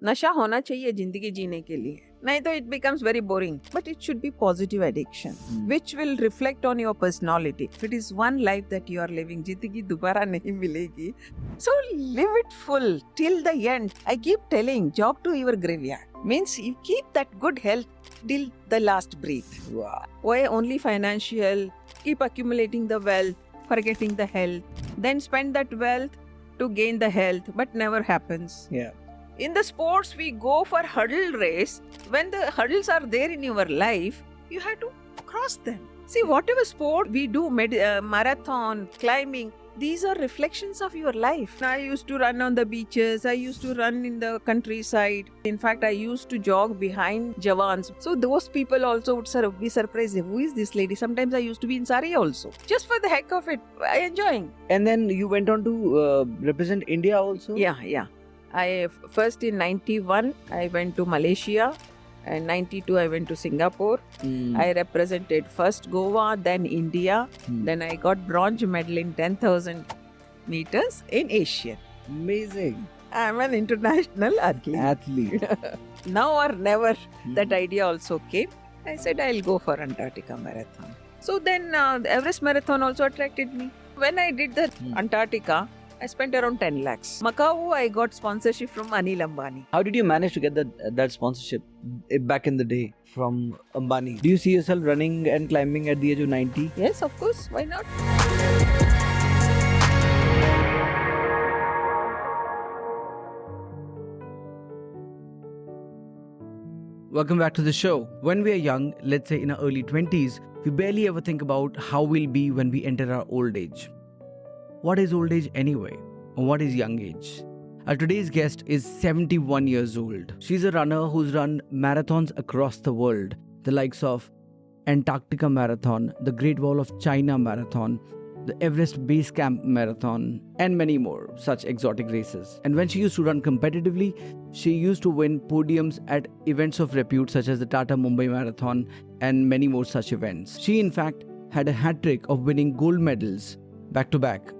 नशा होना चाहिए जिंदगी जीने के लिए, नहीं तो it becomes very boring. But it should be positive addiction, which will reflect on your personality. If it is one life that you are living, जिंदगी दोबारा नहीं मिलेगी. So live it full till the end. I keep telling, jog to your graveyard. Means you keep that good health till the last breath. Wow. Why only financial? Keep accumulating the wealth, forgetting the health. Then spend that wealth to gain the health, but never happens. Yeah. In the sports, we go for hurdle race. When the hurdles are there in your life, you have to cross them. See, whatever sport we do, marathon, climbing, these are reflections of your life. I used to run on the beaches. I used to run in the countryside. In fact, I used to jog behind Jawans. So those people also would be surprised. Who is this lady? Sometimes I used to be in sari also. Just for the heck of it, I enjoying. And then you went on to represent India also? Yeah. I first in 91 I went to Malaysia, and 92 I went to Singapore. I represented first Goa, then India. Then I got bronze medal in 10,000 meters in Asia. Amazing. I'm an international athlete. Now or never, that idea also came. I said I'll go for Antarctica Marathon. So then the Everest Marathon also attracted me. When I did the Antarctica, I spent around 10 lakhs. Maho, I got sponsorship from Anil Ambani. How did you manage to get that sponsorship back in the day from Ambani? Do you see yourself running and climbing at the age of 90? Yes, of course. Why not? Welcome back to the show. When we are young, let's say in our early 20s, we barely ever think about how we'll be when we enter our old age. What is old age anyway? Or what is young age? Our today's guest is 71 years old. She's a runner who's run marathons across the world, the likes of Antarctica Marathon, the Great Wall of China Marathon, the Everest Base Camp Marathon, and many more such exotic races. And when she used to run competitively, she used to win podiums at events of repute such as the Tata Mumbai Marathon and many more such events. She in fact had a hat trick of winning gold medals back to back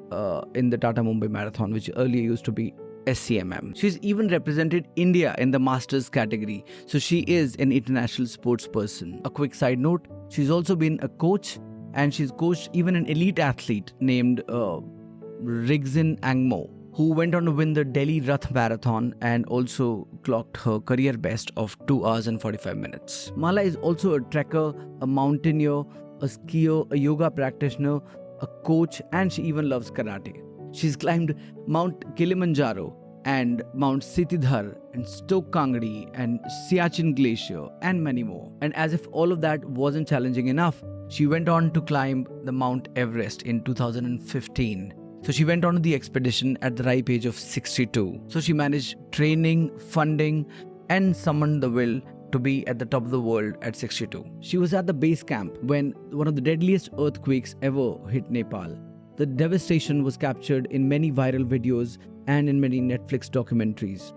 in the Tata Mumbai Marathon, which earlier used to be SCMM. She's even represented India in the Masters category, so she is an international sportsperson. A quick side note, she's also been a coach, and she's coached even an elite athlete named Rigzin Angmo, who went on to win the Delhi Rath Marathon and also clocked her career best of 2 hours and 45 minutes. Mala is also a trekker, a mountaineer, a skier, a yoga practitioner, a coach, and she even loves karate. She's climbed Mount Kilimanjaro and Mount Sitidhar and Stoke Kangdi and Siachen Glacier and many more. And as if all of that wasn't challenging enough, she went on to climb the Mount Everest in 2015. So she went on to the expedition at the ripe age of 62. So she managed training, funding, and summoned the will to be at the top of the world at 62. She was at the base camp when one of the deadliest earthquakes ever hit Nepal. The devastation was captured in many viral videos and in many Netflix documentaries.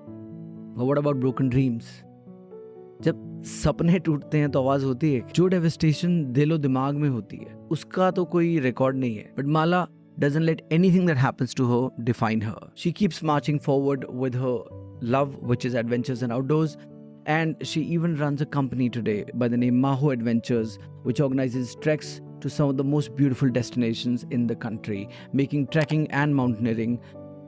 But what about broken dreams? जब सपने टूटते हैं तो आवाज होती है. जो devastation दिलो दिमाग में होती है, उसका तो कोई रिकॉर्ड नहीं है. But Mala doesn't let anything that happens to her define her. She keeps marching forward with her love, which is adventures and outdoors. And she even runs a company today by the name Maho Adventures, which organizes treks to some of the most beautiful destinations in the country, making trekking and mountaineering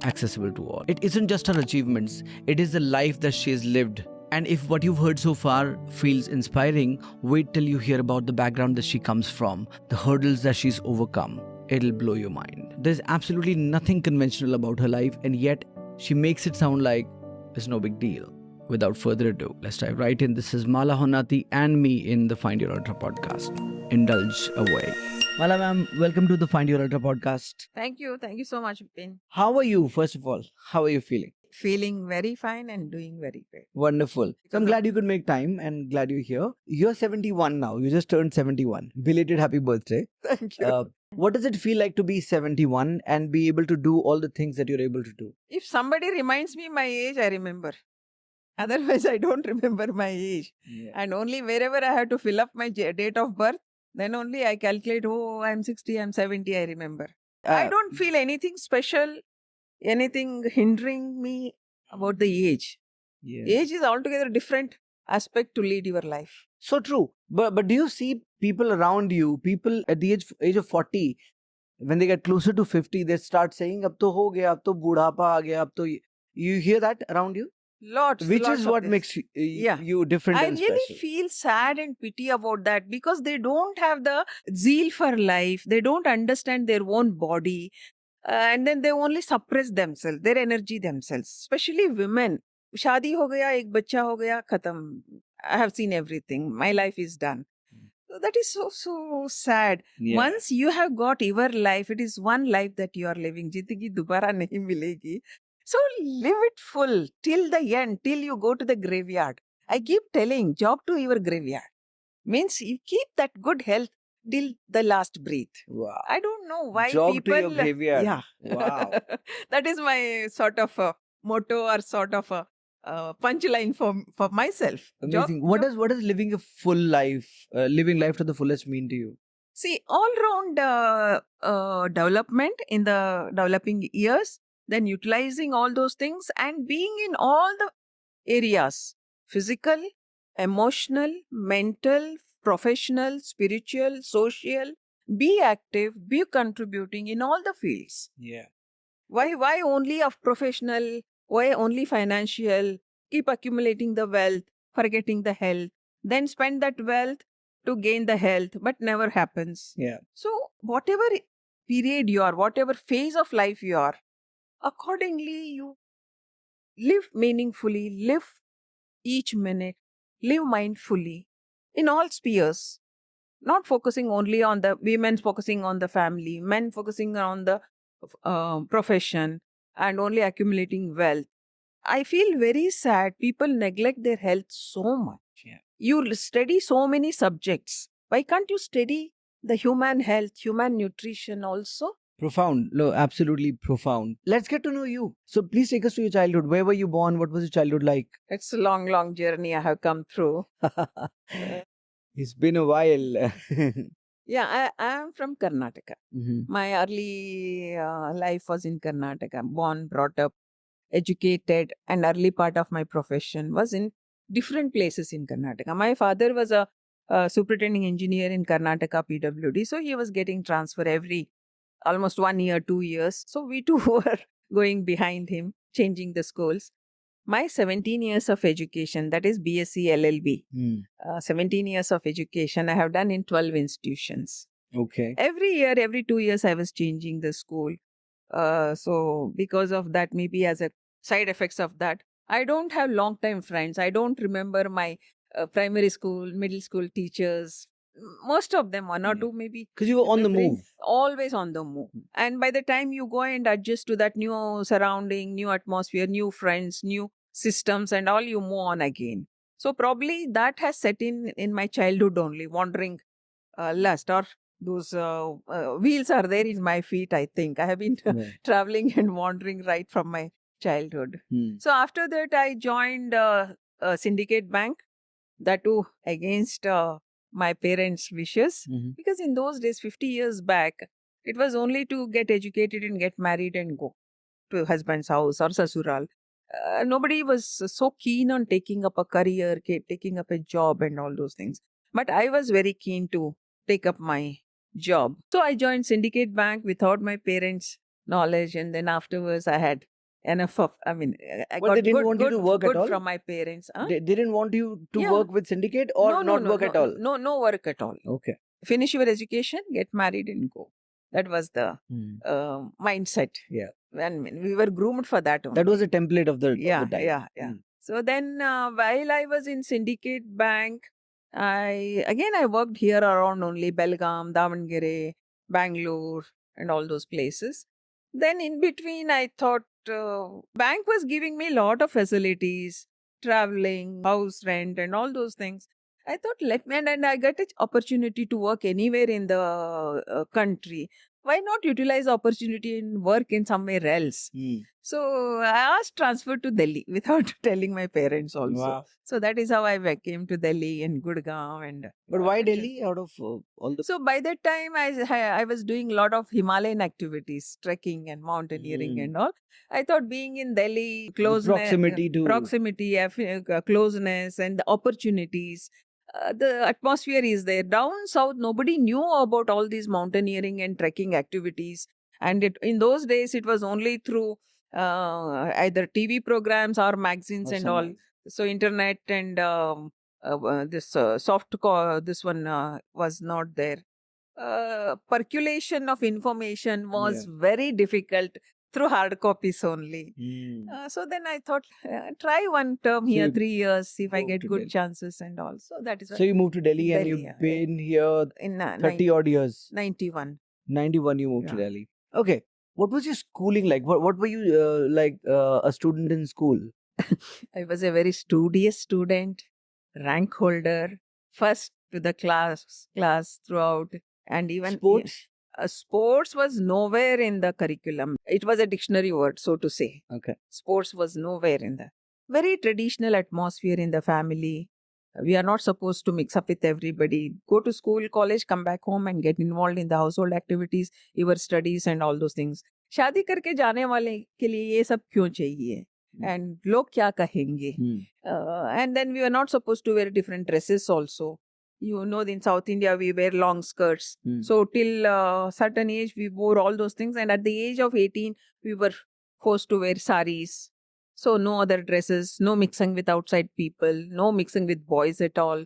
accessible to all. It isn't just her achievements, it is the life that she has lived. And if what you've heard so far feels inspiring, wait till you hear about the background that she comes from, the hurdles that she's overcome. It'll blow your mind. There's absolutely nothing conventional about her life, and yet she makes it sound like it's no big deal. Without further ado, let's dive right in. This is Mala Honnatti and me in the Find Your Ultra podcast. Indulge away. Mala ma'am, welcome to the Find Your Ultra podcast. Thank you so much, Vipin. How are you, first of all? How are you feeling? Feeling very fine and doing very great. Wonderful. So I'm glad you could make time and glad you're here. You're 71 now. You just turned 71. Belated happy birthday. Thank you. What does it feel like to be 71 and be able to do all the things that you're able to do? If somebody reminds me my age, I remember. Otherwise, I don't remember my age. Yeah. And only wherever I have to fill up my date of birth, then only I calculate, oh, I'm 60, I'm 70, I remember. I don't feel anything special, anything hindering me about the age. Yeah. Age is altogether different aspect to lead your life. So true. But do you see people around you, people at the age of 40, when they get closer to 50, they start saying, "Ab to ho gaya, ab to budhapa aa gaya, ab to you hear that around you?" Lots Which lots is of what this. makes Yeah. you different I and really special. feel sad and pity about that because they don't have the zeal for life. They don't understand their own body. And then they only suppress themselves, their energy themselves, especially women. Shadi ho gaya, ek bacha ho gaya, khatam. I have seen everything. My life is done. So that is so sad. Yeah. Once you have got your life, it is one life that you are living. Jitagi dobara nahi milegi. So live it full till the end, till you go to the graveyard. I keep telling, jog to your graveyard. Means you keep that good health till the last breath. Wow. I don't know why Jog people. to your graveyard. Yeah. Wow. That is my sort of a motto or sort of a punchline for myself. Amazing. What does living a full life, living life to the fullest mean to you? See, all round development in the developing years, then utilizing all those things and being in all the areas: physical, emotional, mental, professional, spiritual, social. Be active, be contributing in all the fields. Yeah. Why only of professional? Why only financial? Keep accumulating the wealth, forgetting the health. Then spend that wealth to gain the health, but never happens. Yeah. So whatever period you are, whatever phase of life you are, accordingly you live meaningfully, live each minute, live mindfully in all spheres. Not focusing only on the women, focusing on the family, men focusing on the profession, and only accumulating wealth. I feel very sad. People neglect their health so much. Yeah. You study so many subjects. Why can't you study the human health, human nutrition also? Profound. No, absolutely profound. Let's get to know you. So please take us to your childhood. Where were you born? What was your childhood like? It's a long, long journey I have come through. It's been a while. Yeah, I am from Karnataka. Mhm. My early life was in Karnataka. Born, brought up, educated, and early part of my profession was in different places in Karnataka. My father was a superintending engineer in Karnataka PWD, so he was getting transfer every almost 1 year, 2 years. So we too were going behind him, changing the schools. My 17 years of education, that is BSc LLB, 17 years of education I have done in 12 institutions. Okay. Every year, every 2 years, I was changing the school. So because of that, maybe as a side effects of that, I don't have long time friends. I don't remember my primary school, middle school teachers. Most of them, one or two maybe. Because you were on the remembering, move. Always on the move. And by the time you go and adjust to that new surrounding, new atmosphere, new friends, new systems and all, you move on again. So probably that has set in my childhood only, wandering lust, or those wheels are there in my feet, I think. I have been Right. traveling and wandering right from my childhood. So after that, I joined a syndicate bank, that too against my parents' wishes. Mhm. Because in those days, 50 years back, it was only to get educated and get married and go to husband's house or sasural. Nobody was so keen on taking up a career, taking up a job and all those things. But I was very keen to take up my job. So I joined Syndicate Bank without my parents' knowledge, and then afterwards I had enough of, I But got they didn't good, want you to work good at all? from my parents. Huh? They didn't want you to Yeah. work with syndicate or not work at all? No work at all. Okay. Finish your education, get married and go. That was the mindset. Yeah. And we were groomed for that only. That was a template of the Yeah. time. So then while I was in Syndicate Bank, I worked here around only Belgaum, Davangere, Bangalore and all those places. Then in between I thought bank was giving me a lot of facilities, traveling, house rent and all those things. I thought and I got an opportunity to work anywhere in the country. why not utilize the opportunity and work in somewhere else? So I asked transfer to Delhi without telling my parents also. Wow. So that is how I came to Delhi and Gurgaon and. But why Delhi out of all the... So by that time, I was doing a lot of Himalayan activities, trekking and mountaineering and all. I thought being in Delhi, proximity, closeness, and the opportunities. The atmosphere is there. Down south, nobody knew about all these mountaineering and trekking activities. And in those days, it was only through either TV programs or magazines and all. So internet and this this one was not there. Percolation of information was very difficult through hard copies only. So then I thought, try one term here, 3 years, see if I get good chances and all. So that is why. So you moved to Delhi and you've been here in 30 odd years. 91. 91 you moved to Delhi. Okay. What was your schooling like? What were you a student in school? I was a very studious student, rank holder, first to the class throughout, and even sports. Sports was nowhere in the curriculum. It was a dictionary word, so to say. Okay. Sports was nowhere in the very traditional atmosphere in the family. We are not supposed to mix up with everybody. Go to school, college, come back home and get involved in the household activities, your studies and all those things. शादी करके जाने वाले के लिए ये सब क्यों चाहिए? And लोग क्या कहेंगे? And then we were not supposed to wear different dresses also. You know, in South India, we wear long skirts. So till a certain age, we wore all those things. And at the age of 18, we were forced to wear saris. So no other dresses, no mixing with outside people, no mixing with boys at all,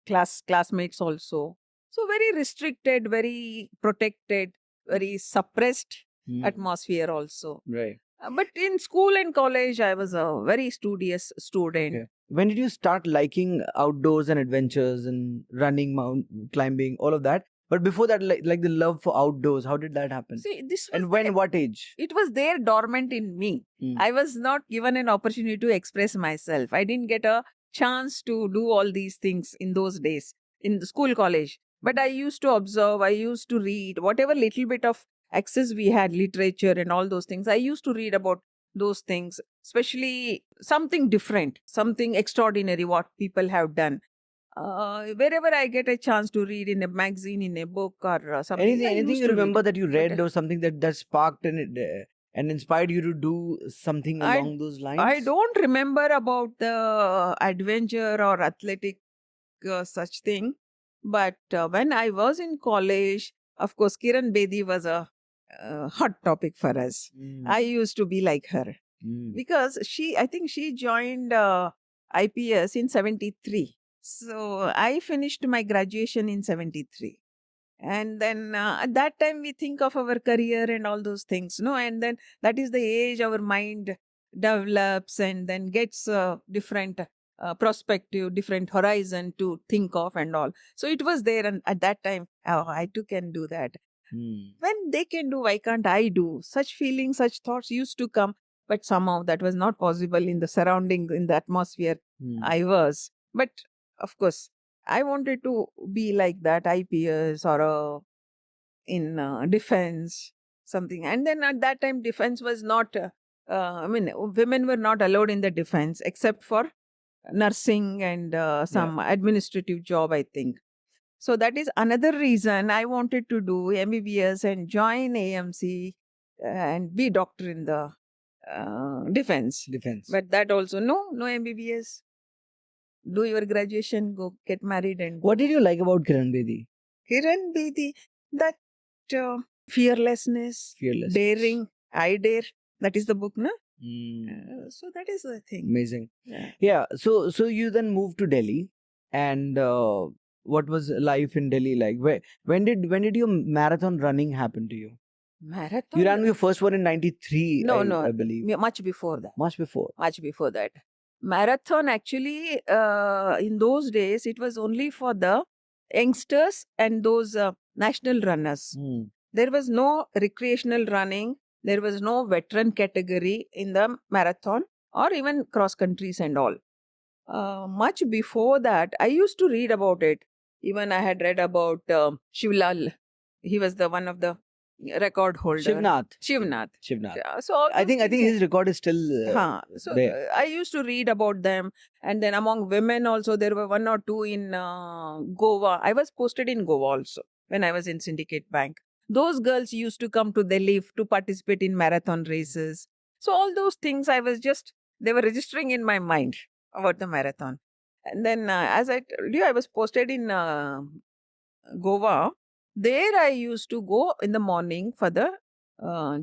classmates also. So very restricted, very protected, very suppressed atmosphere also. Right. But in school and college, I was a very studious student. Okay. When did you start liking outdoors and adventures and running, mountain climbing, all of that? But before that, like the love for outdoors, how did that happen? See, this was and when, what age? It was there dormant in me. I was not given an opportunity to express myself. I didn't get a chance to do all these things in those days in the school, college. But I used to observe, I used to read, whatever little bit of access we had, literature and all those things. I used to read about those things, especially something different, something extraordinary, what people have done. Wherever I get a chance to read in a magazine, in a book or something. Anything you remember that you read or something that sparked and inspired you to do something along those lines? I don't remember about the adventure or athletic such thing. But when I was in college, of course, Kiran Bedi was a hot topic for us. I used to be like her because I think she joined IPS in 73. So I finished my graduation in 73. And then at that time we think of our career and all those things, no? And then that is the age our mind develops and then gets different perspective, different horizon to think of and all. So it was there, and at that time, I too can do that. When they can do, why can't I do? Such feelings, such thoughts used to come, but somehow that was not possible in the surrounding, in the atmosphere I was. But of course, I wanted to be like that, IPS or in defense, something. And then at that time, defense was not, women were not allowed in the defense except for nursing and some administrative job, I think. So that is another reason I wanted to do MBBS and join AMC and be doctor in the defense. But that also, no MBBS. Do your graduation, go get married. And what did you like about Kiran Bedi? Kiran Bedi, that fearlessness, daring, I dare. That is the book, no? So that is the thing. Amazing. Yeah. So you then moved to Delhi, and what was life in Delhi like? When did your marathon running happen to you? Marathon? You ran your first one in 93. No, I believe. Much before that. Much before that. Marathon actually, in those days, it was only for the youngsters and those national runners. There was no recreational running. There was no veteran category in the marathon or even cross countries and all. Much before that, I used to read about it. Even I had read about Shivlal. He was one of the record holder. Shivnath. Shivnath. Shivnath. So all I those think things his record is still So there. I used to read about them, and then among women also there were one or two in Goa. I was posted in Goa also when I was in Syndicate Bank. Those girls used to come to Delhi to participate in marathon races. So all those things they were registering in my mind about the marathon. And then as I told you, I was posted in Goa. There I used to go in the morning for the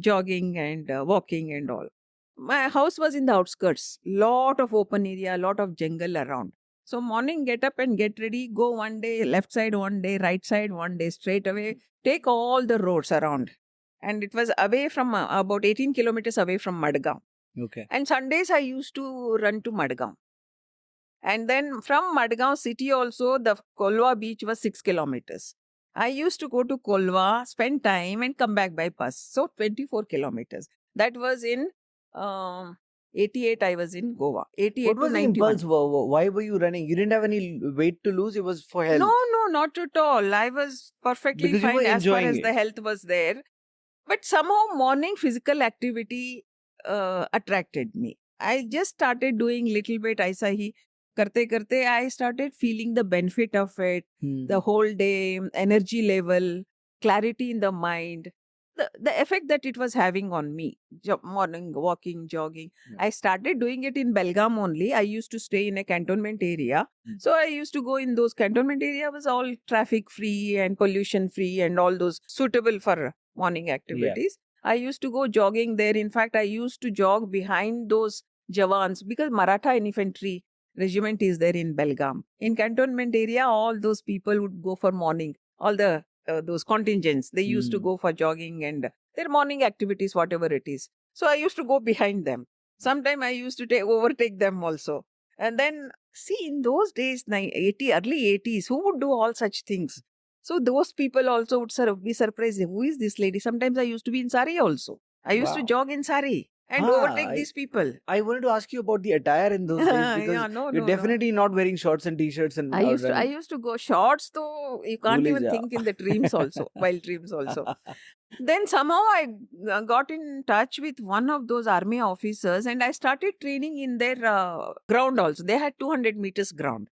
jogging and walking and all. My house was in the outskirts, lot of open area, lot of jungle around. So morning, get up and get ready, go one day, left side one day, right side one day, straight away, take all the roads around. And it was away from about 18 kilometers away from Madgaon. Okay. And Sundays I used to run to Madgaon. And then from Madgaon city also, the Kolwa beach was 6 kilometers. I used to go to Kolwa, spend time and come back by bus. So 24 kilometers. That was in 88, I was in Goa. 88 What was to the 91. impulse? Why were you running? You didn't have any weight to lose. It was for health. No, not at all. I was perfectly Because you fine were as far enjoying as it. the health was there. But somehow morning physical activity attracted me. I just started doing little bit aisa hi. Karte, I started feeling the benefit of it. The whole day, energy level, clarity in the mind, the effect that it was having on me. Morning walking, jogging. Yeah. I started doing it in Belgaum only. I used to stay in a cantonment area. So I used to go in those cantonment area was all traffic free and pollution free and all those suitable for morning activities. I used to go jogging there. In fact, I used to jog behind those Jawans because Maratha infantry regiment is there in Belgaum. In cantonment area, all those people would go for morning. All the those contingents, they used to go for jogging and their morning activities, whatever it is. So I used to go behind them. Sometime I used to overtake them also. And then, see, in those days, early 80s, who would do all such things? So those people also would be surprised. Who is this lady? Sometimes I used to be in sari also. I used to jog in sari and overtake these people. I wanted to ask you about the attire in those days because you're definitely not wearing shorts and t-shirts and I used to go shorts, though you can't even think in the dreams also, wild dreams also. Then somehow I got in touch with one of those army officers and I started training in their ground also. They had 200 meters ground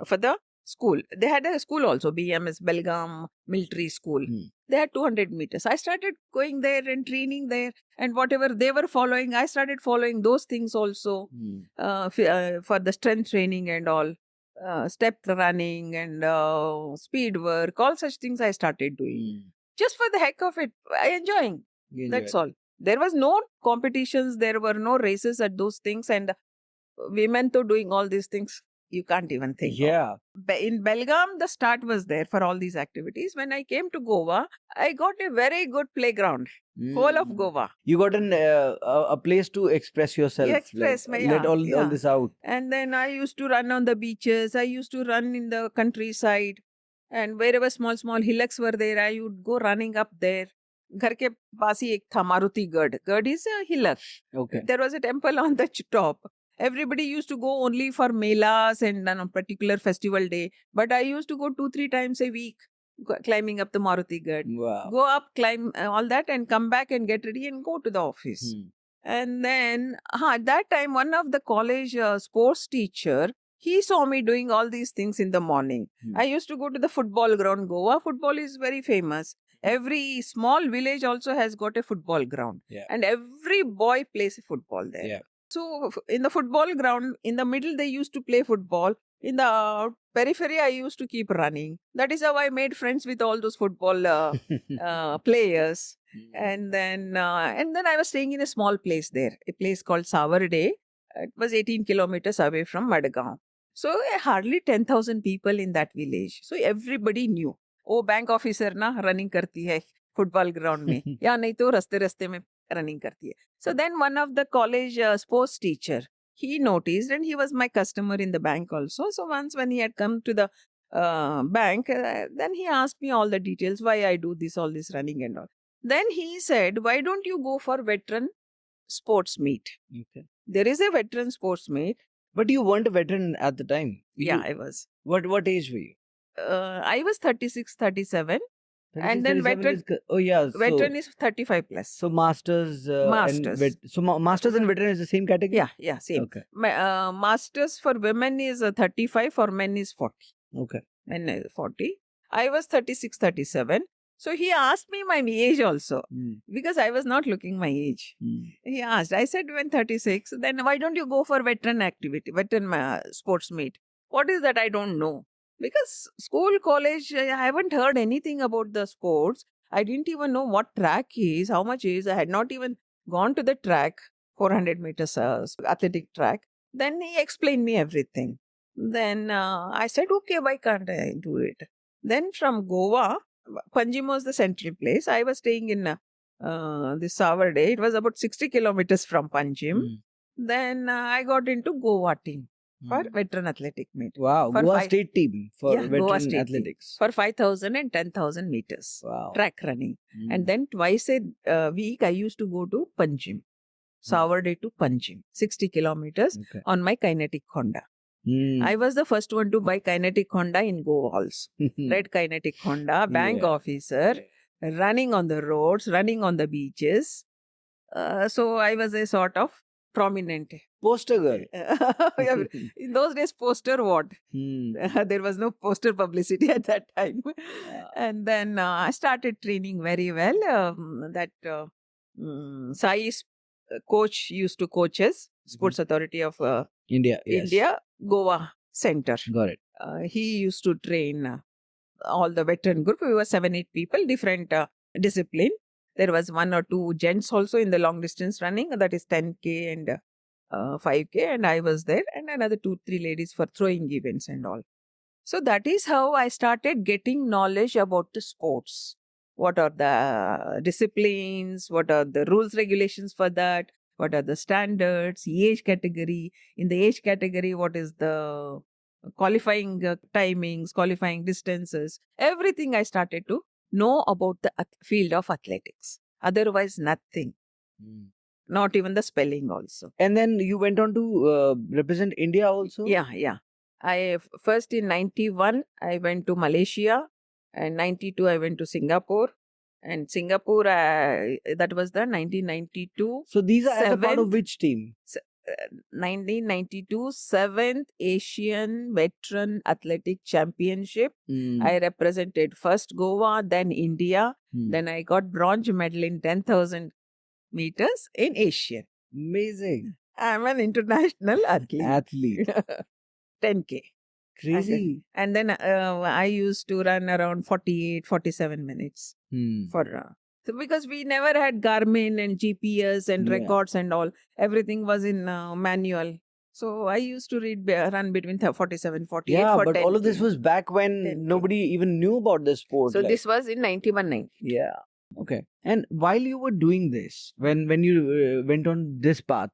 for the school. They had a school also, BMS, Belgaum Military School. They had 200 meters. I started going there and training there, and whatever they were following, I started following those things also for the strength training and all. Step running and speed work, all such things I started doing. Just for the heck of it, I enjoying. That's all. There was no competitions, there were no races at those things, and women to doing all these things, you can't even think of. In Belgaum, the start was there for all these activities. When I came to Goa, I got a very good playground. Whole of Goa. You got a place to express yourself. Let all this out. And then I used to run on the beaches. I used to run in the countryside. And wherever small hillocks were there, I would go running up there. घर के पास ही एक था मारुति गढ़. गढ़ is a hillock. Okay. There was a temple on the top. Everybody used to go only for melas and on a particular festival day. But I used to go 2-3 times a week, climbing up the Maruti Gad. Wow. Go up, climb all that and come back and get ready and go to the office. And then at that time, one of the college sports teacher, he saw me doing all these things in the morning. I used to go to the football ground. Goa football is very famous. Every small village also has got a football ground. And every boy plays football there. So in the football ground, in the middle, they used to play football. In the periphery, I used to keep running. That is how I made friends with all those football players. And then I was staying in a small place there, a place called Savarde. It was 18 kilometers away from Madgaon. So hardly 10,000 people in that village. So everybody knew. Oh, bank officer na running karti hai football ground mein. Ya nahi to raste mein running karti hai. So then one of the college sports teacher, he noticed, and he was my customer in the bank also. So once when he had come to the bank, then he asked me all the details, why I do this, all this running and all. Then he said, why don't you go for veteran sports meet? Okay. There is a veteran sports meet. But you weren't a veteran at the time. I was. What age were you? I was 36, 37. And then 37 veteran, is oh yeah, veteran is 35 plus. so masters Masters. masters and veteran is the same category. Yeah, same. Okay. Masters for women is 35, for men is 40. Okay. Men is 40. I was 36, 37. So he asked me my age also, because I was not looking my age. He asked, I said, when 36, then why don't you go for veteran activity, veteran sports meet? What is that? I don't know. Because school, college, I haven't heard anything about the sports. I didn't even know what track is, how much is. I had not even gone to the track, 400 meters athletic track. Then he explained me everything. Then I said, okay, why can't I do it? Then from Goa, Panjim was the central place. I was staying in this Savarday. It was about 60 kilometers from Panjim. Then I got into Goa team for veteran athletic meet. Wow, For Goa five- state team for Yeah, Goa veteran state team. athletics. For 5,000 and 10,000 meters Wow. track running. And then twice a week I used to go to Panjim. Savarday to Panjim, 60 kilometers Okay. on my kinetic Honda. I was the first one to buy kinetic Honda in Goa also. Red kinetic Honda, bank Yeah. officer, running on the roads, running on the beaches. So I was a sort of prominent. Poster girl. In those days, poster what? There was no poster publicity at that time. And then I started training very well. Sai's coach used to coach us, Sports Authority of India. Yes. India, Goa Center. Got it. He used to train all the veteran group. We were 7-8 people, different discipline. There was 1 or 2 gents also in the long distance running, that is 10K and 5K, and I was there, and another 2-3 ladies for throwing events and all. So that is how I started getting knowledge about the sports. What are the disciplines? What are the rules, regulations for that? What are the standards? Age category. In the age category, what is the qualifying timings, qualifying distances? Everything I started to know about the field of athletics. Otherwise, nothing. Not even the spelling also. And then you went on to represent India also? Yeah. First in 91, I went to Malaysia, and 92, I went to Singapore. And Singapore, that was the 1992. So these are as a part of Seventh- which team? 1992 7th Asian Veteran Athletic Championship. I represented first Goa, then India. Then I got bronze medal in 10,000 meters in Asia. Amazing. I'm an international athlete. Athlete. 10K. Crazy. And then I used to run around 48, 47 minutes for... so because we never had Garmin and GPS and Yeah. records and all. Everything was in manual. So I used to run between 47, 48 Yeah, for but 10K. all of this was back when 10K. nobody even knew about the sport. So like- this was in 91, 90. Yeah. Okay. And while you were doing this, when you went on this path,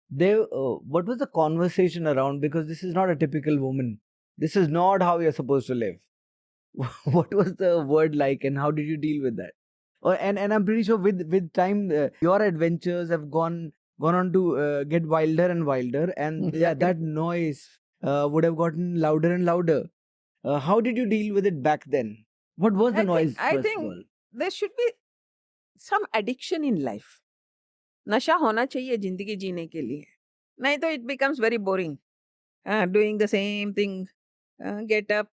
there, what was the conversation around? Because this is not a typical woman. This is not how you're supposed to live. What was the word like, and how did you deal with that? And I'm pretty sure with time, your adventures have gone on to get wilder and wilder, and yeah, that noise would have gotten louder and louder. How did you deal with it back then? What was the noise? I first think of all? there should be some addiction in life. नशा होना चाहिए जिंदगी जीने के लिए. नहीं तो it becomes very boring. Doing the same thing. Get up,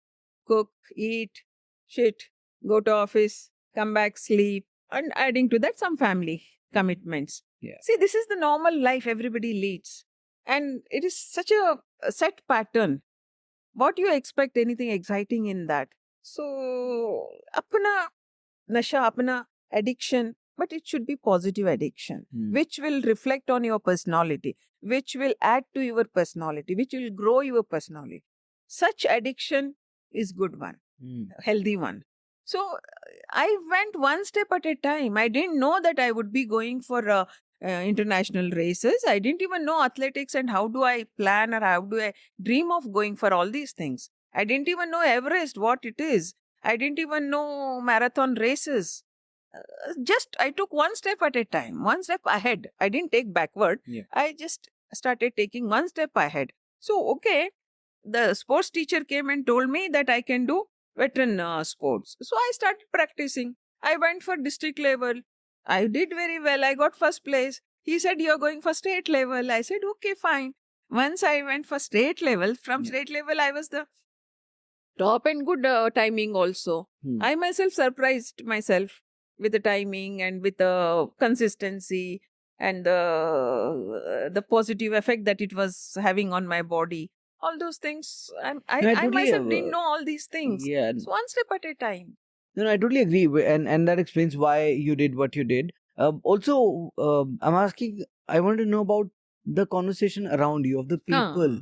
cook, eat, shit, go to office, come back, sleep, and adding to that some family commitments. Yeah. See, this is the normal life everybody leads. And it is such a set pattern. What do you expect anything exciting in that? So, apna nasha, apna addiction, but it should be positive addiction, which will reflect on your personality, which will add to your personality, which will grow your personality. Such addiction is good one, healthy one. So I went one step at a time. I didn't know that I would be going for international races. I didn't even know athletics and how do I plan or how do I dream of going for all these things. I didn't even know Everest, what it is. I didn't even know marathon races. Just I took one step at a time, one step ahead. I didn't take backward. Yeah. I just started taking one step ahead. So, okay, the sports teacher came and told me that I can do veteran sports. So I started practicing. I went for district level. I did very well. I got first place. He said, "You're going for state level." I said, "Okay, fine." Once I went for state level, from state level, I was the top and good timing also. I myself surprised myself with the timing and with the consistency and the positive effect that it was having on my body. All those things, No, I I totally myself didn't know all these things. yeah. So one step at a time. No, I totally agree, and that explains why you did what you did. Also, I'm asking. I want to know about the conversation around you of the people.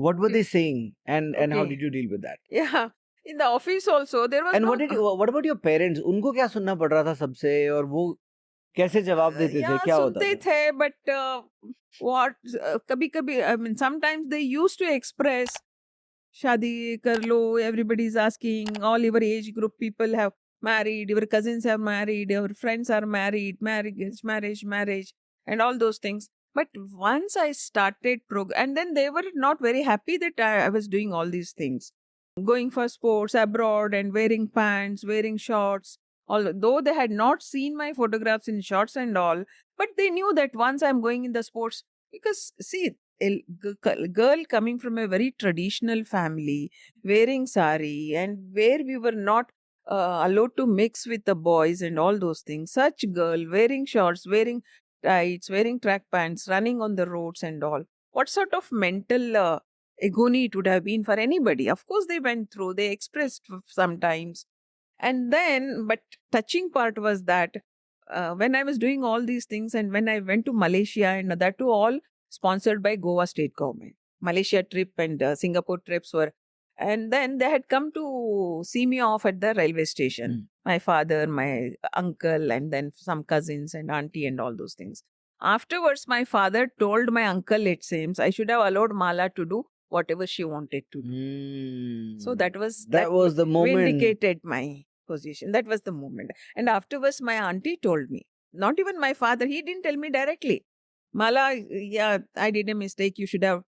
What were Okay. they saying, and how Okay. did you deal with that? Yeah. In the office also, there was And no. what about your parents? उनको क्या सुनना पड़ रहा था सबसे और वो कैसे जवाब देते थे? Yeah, क्या होता सुनते था? थे, but what कभी कभी I mean sometimes they used to express शादी कर लो, everybody is asking, all your age group people have married, your cousins have married, your friends are married, marriage, and all those things. But once I started and then they were not very happy that I was doing all these things. Going for sports abroad and wearing pants, wearing shorts, although they had not seen my photographs in shorts and all, but they knew that once I'm going in the sports, because see, girl coming from a very traditional family, wearing sari, and where we were not allowed to mix with the boys and all those things. Such girl wearing shorts, wearing tights, wearing track pants, running on the roads and all. What sort of mental agony it would have been for anybody? Of course, they went through. They expressed sometimes, and then, but touching part was that when I was doing all these things and when I went to Malaysia, and that too all sponsored by Goa state government. Malaysia trip and Singapore trips were, and then they had come to see me off at the railway station. My father, my uncle, and then some cousins and auntie and all those things. Afterwards, my father told my uncle, it seems, I should have allowed Mala to do whatever she wanted to do. So that was the moment. vindicated my position. That was the moment. And afterwards, my auntie told me, not even my father, he didn't tell me directly. Mala, yeah, I did a mistake.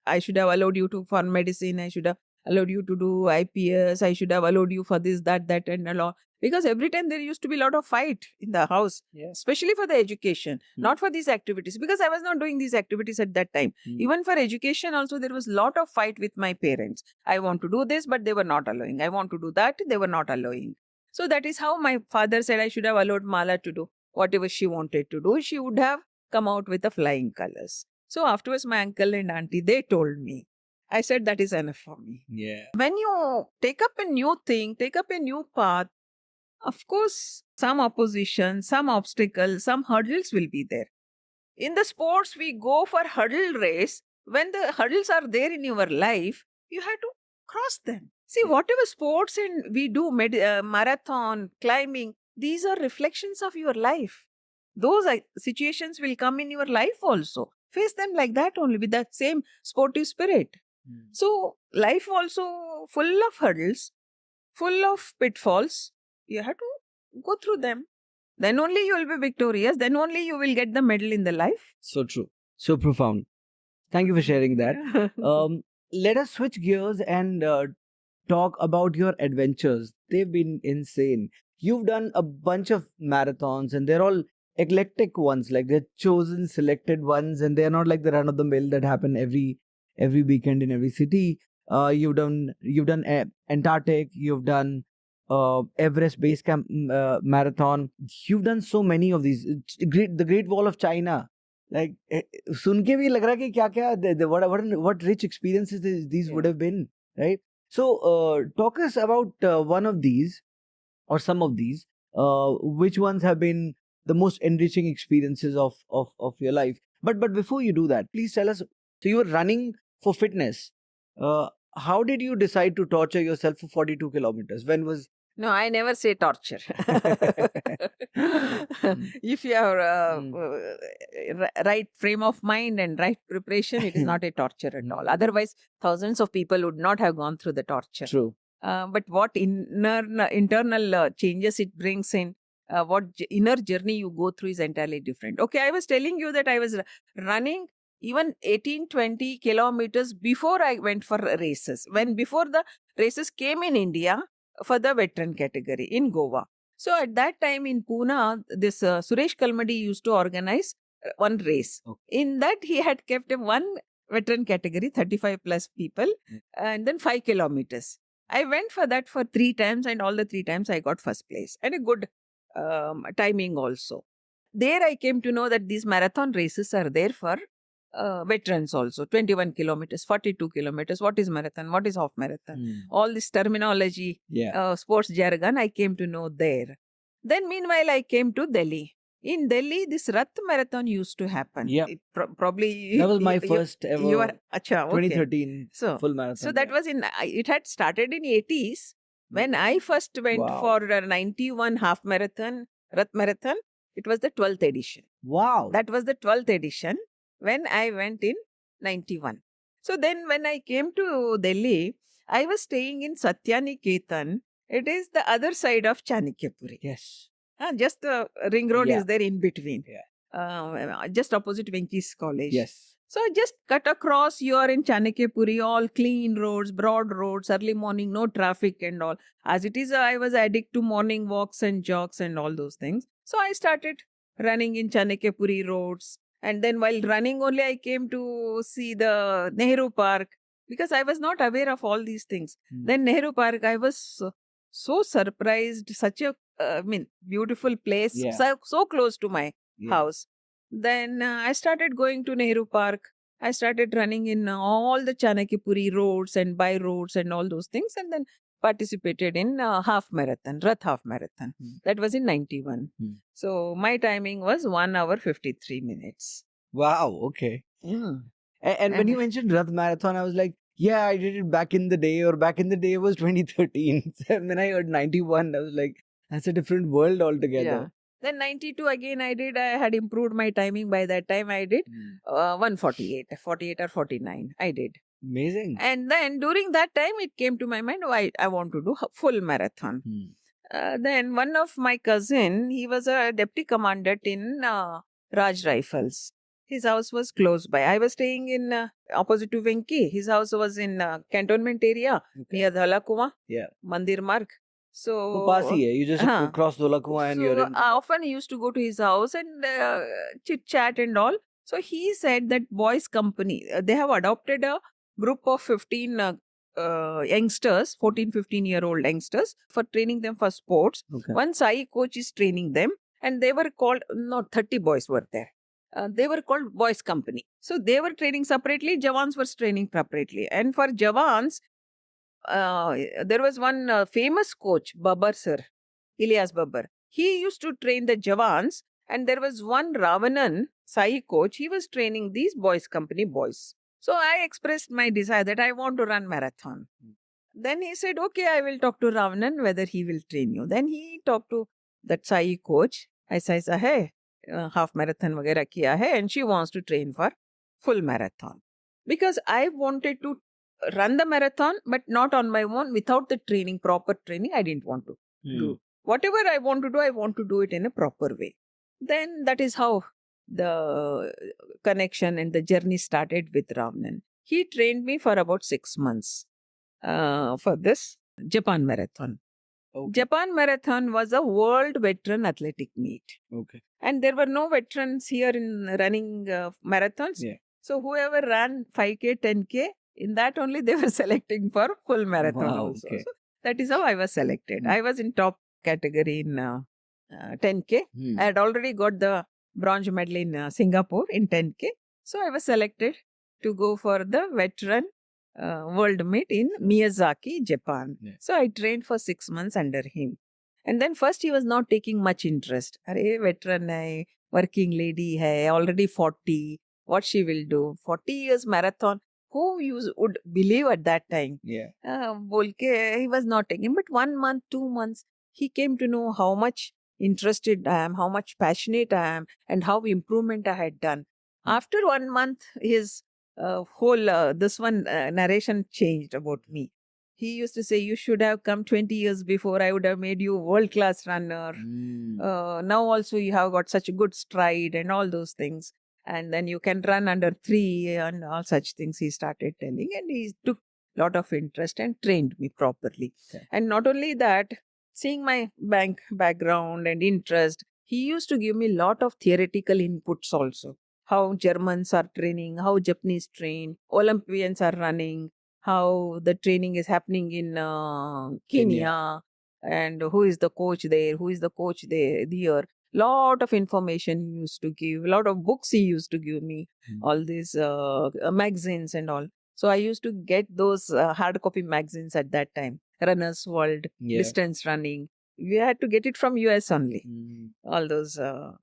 I should have allowed you to for medicine. I should have allowed you to do IPS. I should have allowed you for this, that, and a lot. Because every time there used to be a lot of fight in the house, especially for the education, not for these activities. Because I was not doing these activities at that time. Even for education, also there was a lot of fight with my parents. I want to do this, but they were not allowing. I want to do that, they were not allowing. So that is how my father said I should have allowed Mala to do whatever she wanted to do. She would have come out with the flying colors. So afterwards, my uncle and auntie, they told me. I said that is enough for me. Yeah. When you take up a new thing, take up a new path, of course, some opposition, some obstacles, some hurdles will be there. In the sports, we go for hurdle race. When the hurdles are there in your life, you have to cross them. See, whatever sports and we do, marathon, climbing, these are reflections of your life. Those situations will come in your life also. Face them like that only with that same sportive spirit. So, life also full of hurdles, full of pitfalls. You have to go through them. Then only you will be victorious. Then only you will get the medal in the life. So true. So profound. Thank you for sharing that. Let us switch gears and talk about your adventures. They've been insane. You've done a bunch of marathons and they're all eclectic ones, like they're chosen, selected ones, and they're not like the run of the mill that happen every weekend in every city. You've done Antarctic, you've done Everest base camp marathon. You've done so many of these. The Great Wall of China. Like सुन के भी लग रहा है कि क्या what rich experiences these would have been, right? So talk us about one of these or some of these. Which ones have been the most enriching experiences of your life? But before you do that, please tell us. So you were running for fitness. How did you decide to torture yourself for 42 kilometers? When was No, I never say torture. If you have right frame of mind and right preparation, it is not a torture at all. Otherwise, thousands of people would not have gone through the torture. True. But what internal changes it brings in, what inner journey you go through is entirely different. Okay, I was telling you that I was running even 18-20 kilometers before I went for races. When before the races came in India, for the veteran category in Goa. So at that time in Pune, this Suresh Kalmadi used to organize one race. Okay. In that, he had kept one veteran category, 35 plus people, and then 5 kilometers. I went for that for 3 times, and all the 3 times I got first place and a good timing also. There I came to know that these marathon races are there for veterans also. 21 kilometers, 42 kilometers. What is marathon? What is half marathon? All this terminology, sports jargon, I came to know there. Then meanwhile, I came to Delhi. In Delhi, this Rath Marathon used to happen. Yeah. Probably That was my first ever you are, Acha, okay. 2013 full marathon. So that was in, it had started in 80s. When I first went for 91 half marathon, Rath Marathon, it was the 12th edition. Wow. That was the 12th edition when I went in 91. So then when I came to Delhi, I was staying in Satyaniketan. It is the other side of Chanakyapuri. Yes. Just the ring road is there in between. Yeah. Just opposite Venki's College. Yes. So just cut across, you are in Chanakyapuri, all clean roads, broad roads, early morning, no traffic and all. As it is, I was addict to morning walks and jogs and all those things. So I started running in Chanakyapuri roads. And then while running only, I came to see the Nehru Park because I was not aware of all these things. Then Nehru Park, I was so surprised, such a beautiful place, so close to my house. Then I started going to Nehru Park. I started running in all the Chanakyapuri roads and by roads and all those things, and then participated in half marathon, Rath half marathon. That was in 91. So my timing was 1 hour 53 minutes. Wow. Okay. And when you mentioned Rath Marathon, I was like, yeah, I did it back in the day, or back in the day was 2013. And then I heard 91. I was like, that's a different world altogether. Yeah. Then 92 again I did. I had improved my timing by that time. I did 148, 48 or 49. I did. Amazing. And then during that time, it came to my mind, why I want to do full marathon. Then one of my cousin, he was a deputy commandant in Raj Rifles. His house was close by. I was staying in opposite to Venki. His house was in cantonment area near Dhalakuma, Mandir Marg. So you just cross Dhalakuma and you're in. I often used to go to his house and chit chat and all. So he said that boys' company, they have adopted a group of 15 youngsters, 14, 15-year-old youngsters for training them for sports. One Sai coach is training them and they were called, 30 boys were there. They were called boys' company. So they were training separately, Jawans were training separately. And for Jawans, there was one famous coach, Babbar sir, Ilyas Babbar. He used to train the Jawans, and there was one Ravanan Sai coach. He was training these boys' company boys. So I expressed my desire that I want to run marathon. Then he said, okay, I will talk to Ravanan whether he will train you. Then he talked to that Sai coach. I said, hey, half marathon वगैरह किया है, and she wants to train for full marathon. Because I wanted to run the marathon, but not on my own, without the training, proper training, I didn't want to do. Whatever I want to do it in a proper way. Then that is how the connection and the journey started with Ravanan. He trained me for about 6 months for this Japan Marathon. Japan Marathon was a world veteran athletic meet. And there were no veterans here in running marathons. So whoever ran 5K, 10K, in that only they were selecting for full marathon also. So that is how I was selected. I was in top category in 10K. I had already got the bronze medal in Singapore in 10K. So I was selected to go for the veteran world meet in Miyazaki, Japan. So I trained for 6 months under him. And then first he was not taking much interest. Arey, veteran hai, working lady hai, already 40. What she will do? 40 years marathon. Who would believe at that time? He was not taking. But 1 month, 2 months, he came to know how much interested I am, how much passionate I am, and how improvement I had done. After 1 month, his whole narration changed about me. He used to say, you should have come 20 years before. I would have made you a world-class runner. Now also you have got such a good stride and all those things. And then you can run under 3 and all such things he started telling. And he took lot of interest and trained me properly. Okay. And not only that, seeing my bank background and interest, he used to give me lot of theoretical inputs also. How Germans are training, how Japanese train, Olympians are running, how the training is happening in Kenya, and who is the coach there, who is the coach there. Lot of information he used to give, lot of books he used to give me, all these magazines and all. So I used to get those hard copy magazines at that time. Runner's World, distance running. We had to get it from US only. All those.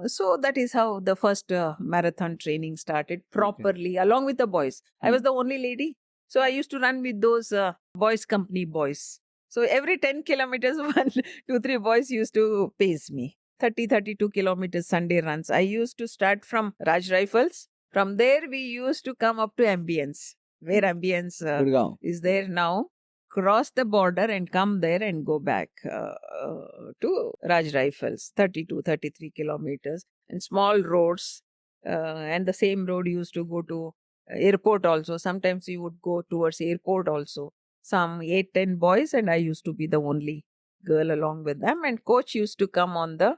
So that is how the first marathon training started properly, along with the boys. I was the only lady. So I used to run with those boys company boys. So every 10 kilometers, 1, 2, 3 boys used to pace me. 30, 32 kilometers Sunday runs. I used to start from Raj Rifles. From there, we used to come up to Ambience, where Ambience Gurgaon. is there now. Cross the border and come there and go back to Raj Rifles, 32, 33 kilometers, and small roads. And the same road used to go to airport also. Sometimes you would go towards airport also. Some 8, 10 boys, and I used to be the only girl along with them. And coach used to come on the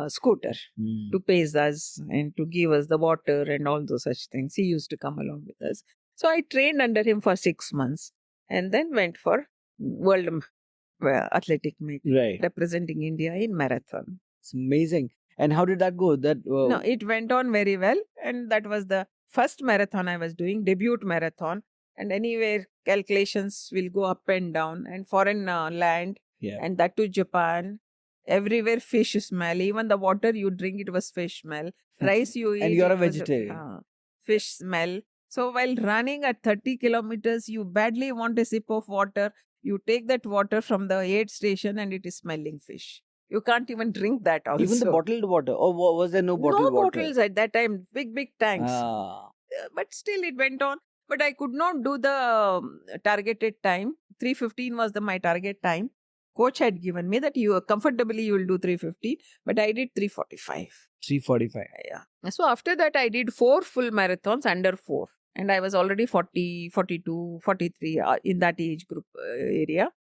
scooter to pace us and to give us the water and all those such things. He used to come along with us. So I trained under him for 6 months and then went for World Athletic Meet, representing India in marathon. It's amazing. And how did that go? No, it went on very well. And that was the first marathon I was doing, debut marathon. And anywhere calculations will go up and down, and foreign land, and that to Japan. Everywhere fish smell. Even the water you drink, it was fish smell. Rice you eat. And you're a vegetarian. Fish smell. So while running at 30 kilometers, you badly want a sip of water. You take that water from the aid station and it is smelling fish. You can't even drink that also. Even the bottled water? Or was there no bottled water? No bottles at that time. Big tanks. But still it went on. But I could not do the targeted time. 3:15 was my target time. Coach had given me that you will do 3:15, but I did 3:45. 3:45. Yeah. So after that, I did 4 full marathons under 4. And I was already 40, 42, 43 in that age group area.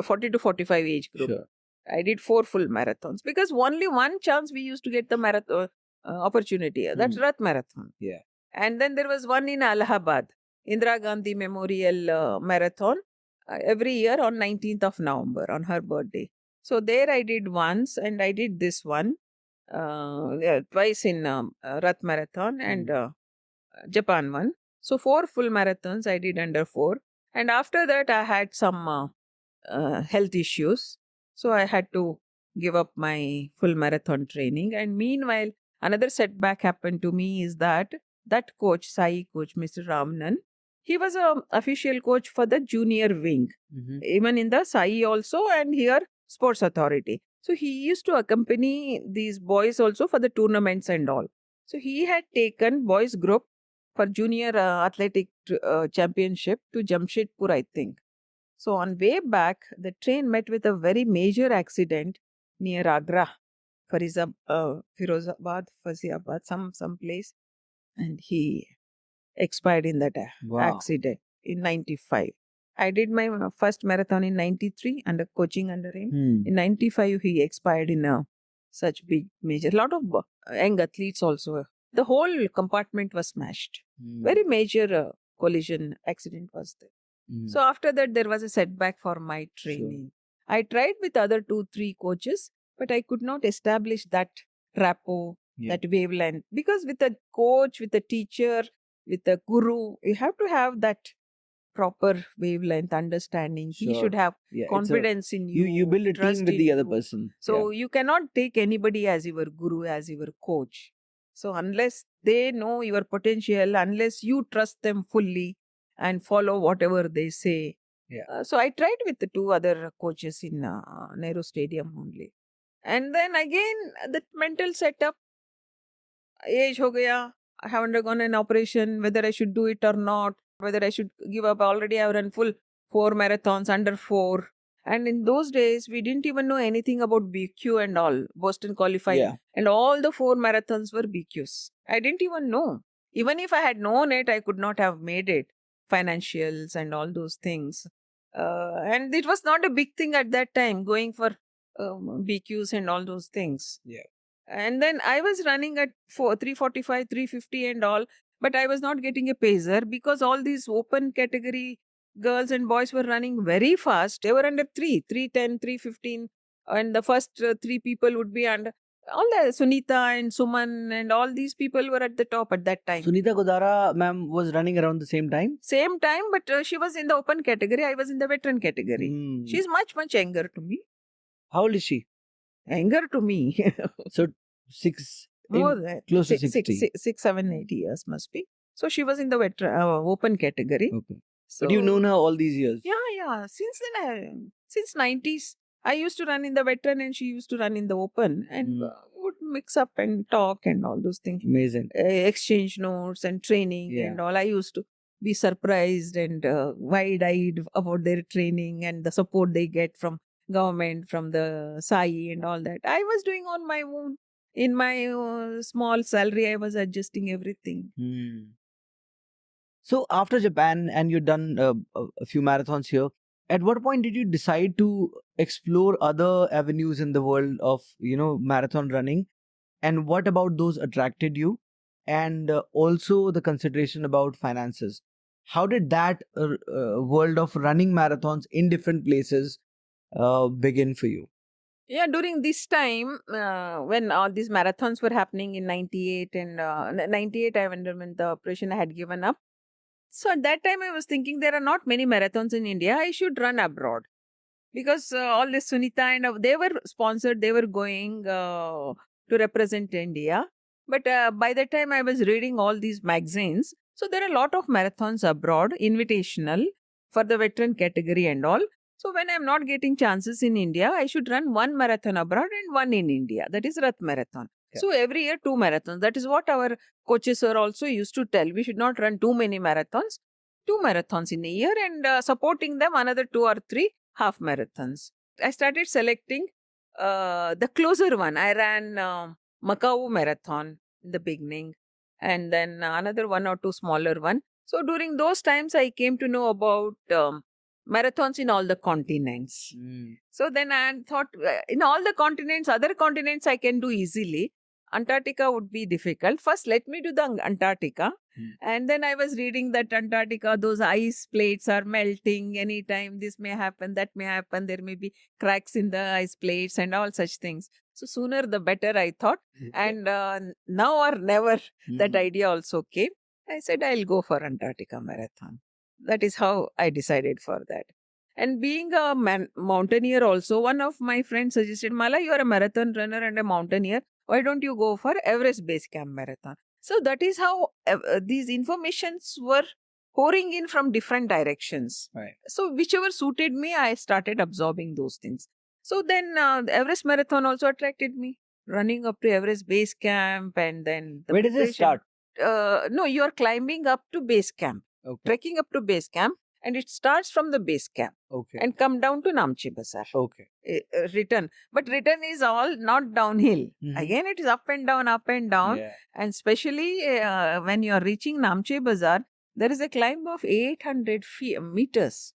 40 to 45 age group. Sure. I did 4 full marathons because only one chance we used to get the marathon opportunity. That's Rath Marathon. Yeah. And then there was one in Allahabad, Indira Gandhi Memorial Marathon, every year on 19th of November, on her birthday. So there I did once, and I did this one twice in Rath Marathon and Japan one. So 4 full marathons I did under 4. And after that I had some health issues. So I had to give up my full marathon training. And meanwhile, another setback happened to me is that coach, Sai coach, Mr. Ramanan, he was an official coach for the junior wing, even in the Sai also, and here Sports Authority. So he used to accompany these boys also for the tournaments and all. So he had taken boys group for junior athletic championship to Jamshedpur, I think. So on way back, the train met with a very major accident near Agra, Firozabad, some place, and he expired in that accident in 95. I did my first marathon in 93 under coaching under him. In 95, he expired in such big major. A lot of young athletes also. The whole compartment was smashed. Very major collision accident was there. So after that, there was a setback for my training. Sure. I tried with other 2-3 coaches, but I could not establish that rapport, that wavelength. Because with a coach, with a teacher, with a guru, you have to have that proper wavelength understanding. Sure. He should have confidence in you. You build a team with the other person. So you cannot take anybody as your guru, as your coach. So unless they know your potential, unless you trust them fully and follow whatever they say. So I tried with the 2 other coaches in Nehru Stadium only. And then again, the mental setup, age ho gaya, I have undergone an operation, whether I should do it or not, whether I should give up. Already I have run full 4 marathons under 4. And in those days, we didn't even know anything about BQ and all, Boston qualifying. Yeah. And all the 4 marathons were BQs. I didn't even know. Even if I had known it, I could not have made it. financials and all those things. And it was not a big thing at that time, going for BQs and all those things. Yeah. And then I was running at 345, 350 and all, but I was not getting a pacer because all these open category girls and boys were running very fast. They were under 310, 315. And the first three people would be under. All the Sunita and Suman and all these people were at the top at that time. Sunita Godara ma'am was running around the same time? Same time, but she was in the open category. I was in the veteran category. She's much, much younger to me. How old is she? Younger to me. So More than close to 60. 6, 7, 8 years must be. So she was in the open category. Okay. So, But you've known her all these years? Yeah. Since then, since 90s, I used to run in the veteran and she used to run in the open and would mix up and talk and all those things. Amazing. Exchange notes and training and all. I used to be surprised and wide-eyed about their training and the support they get from government, from the SAI and all that. I was doing on my own. In my small salary, I was adjusting everything. So after Japan and you've done a few marathons here, at what point did you decide to explore other avenues in the world of, marathon running? And what about those attracted you? And also the consideration about finances. How did that world of running marathons in different places begin for you? Yeah, during this time, when all these marathons were happening in 98 and 98, I wonder when the operation I had given up. So at that time, I was thinking there are not many marathons in India. I should run abroad. Because all this Sunita and they were sponsored, they were going to represent India. But by the time I was reading all these magazines, so there are a lot of marathons abroad, invitational for the veteran category and all. So when I'm not getting chances in India, I should run one marathon abroad and one in India. That is Rath Marathon. Yeah. So every year 2 marathons. That is what our coaches are also used to tell. We should not run too many marathons. 2 marathons in a year and supporting them another 2 or 3 half marathons. I started selecting the closer one. I ran Macau Marathon in the beginning and then another 1 or 2 smaller one. So during those times, I came to know about marathons in all the continents. So then I thought in all the continents, other continents I can do easily. Antarctica would be difficult. First, let me do the Antarctica. And then I was reading that Antarctica, those ice plates are melting anytime. This may happen, that may happen. There may be cracks in the ice plates and all such things. So sooner the better, I thought. And now or never, that idea also came. I said, I'll go for Antarctica Marathon. That is how I decided for that. And being a mountaineer also, one of my friends suggested, Mala, you are a marathon runner and a mountaineer. Why don't you go for Everest Base Camp Marathon? So that is how these informations were pouring in from different directions. Right. So whichever suited me, I started absorbing those things. So then the Everest Marathon also attracted me. Running up to Everest Base Camp and then... Where does it start? No, you are climbing up to base camp. Okay. Trekking up to base camp. And it starts from the base camp. Okay. And come down to Namche Bazaar. Okay. Return. But return is all not downhill. Again, it is up and down, up and down. Yeah. And especially when you are reaching Namche Bazaar, there is a climb of 800 meters.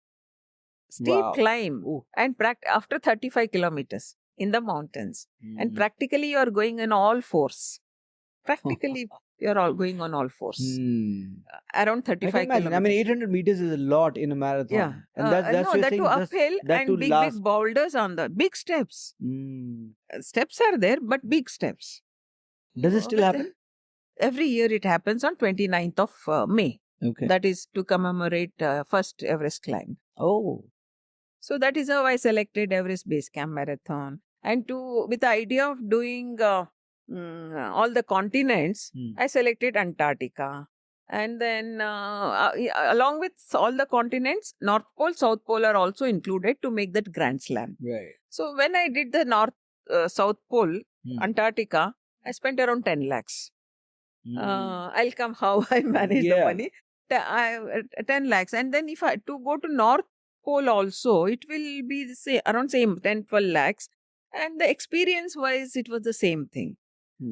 Steep climb. Ooh. And after 35 kilometers in the mountains. And practically you are going on all fours. Practically you're all going on all fours. Around 35 kilometers. I mean, 800 meters is a lot in a marathon. Yeah. And that's that too uphill and big boulders on the big steps. Steps are there, but big steps. Does it still happen? Every year it happens on 29th of May. Okay. That is to commemorate first Everest climb. Oh. So that is how I selected Everest Base Camp Marathon. And with the idea of doing all the continents, I selected Antarctica. And then along with all the continents, North Pole, South Pole are also included to make that Grand Slam. Right. So when I did the South Pole, Antarctica, I spent around 10 lakhs. I'll come how I manage the money. 10 lakhs. And then if I to go to North Pole also, it will be around same 10, 12 lakhs. And the experience wise, it was the same thing.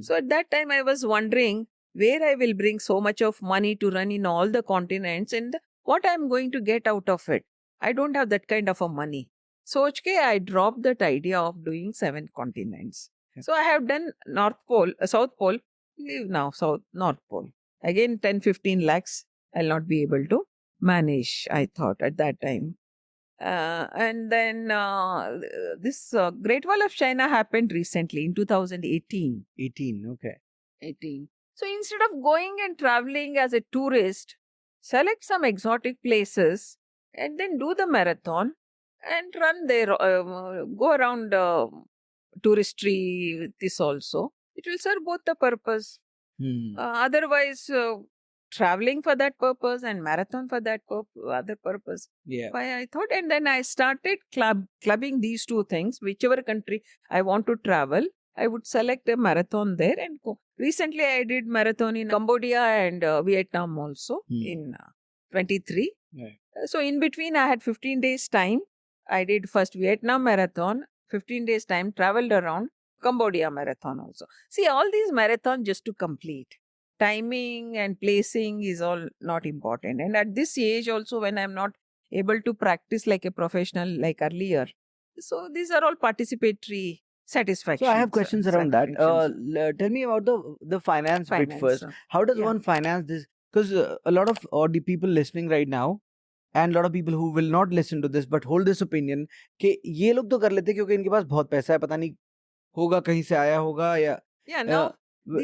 So at that time, I was wondering where I will bring so much of money to run in all the continents and what I'm going to get out of it? I don't have that kind of a money. Soch ke I dropped that idea of doing 7 continents. Okay. So I have done North Pole, South Pole, leave now, North Pole. Again, 10-15 lakhs, I'll not be able to manage, I thought at that time. And then this Great Wall of China happened recently in 2018. 18, okay. 18. So instead of going and traveling as a tourist, select some exotic places and then do the marathon and run there, go around touristry, this also. It will serve both the purpose. Otherwise, traveling for that purpose and marathon for that other purpose. Yeah. Why I thought, and then I started clubbing these two things. Whichever country I want to travel, I would select a marathon there and go. Recently, I did marathon in Cambodia and Vietnam also in 23. Right. So in between, I had 15 days time. I did first Vietnam marathon, 15 days time, traveled around. Cambodia marathon also. See, all these marathons just to complete. Timing and placing is all not important. And at this age also, when I'm not able to practice like a professional like earlier, so these are all participatory satisfaction. So I have questions around that. Tell me about the finance bit first. How does one finance this? Because a lot of the people listening right now, and a lot of people who will not listen to this but hold this opinion कि ये लोग तो कर लेते क्योंकि इनके पास बहुत पैसा है, पता नहीं होगा कहीं से आया होगा या now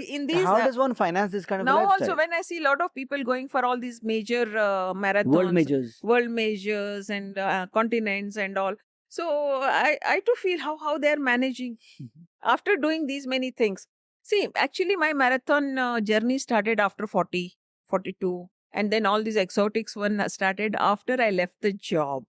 in these how does one finance this kind of now lifestyle? Also when I see a lot of people going for all these major marathons, world majors and continents and all, so I too feel how they are managing after doing these many things. See, actually my marathon journey started after 40, 42, and then all these exotics one started after I left the job.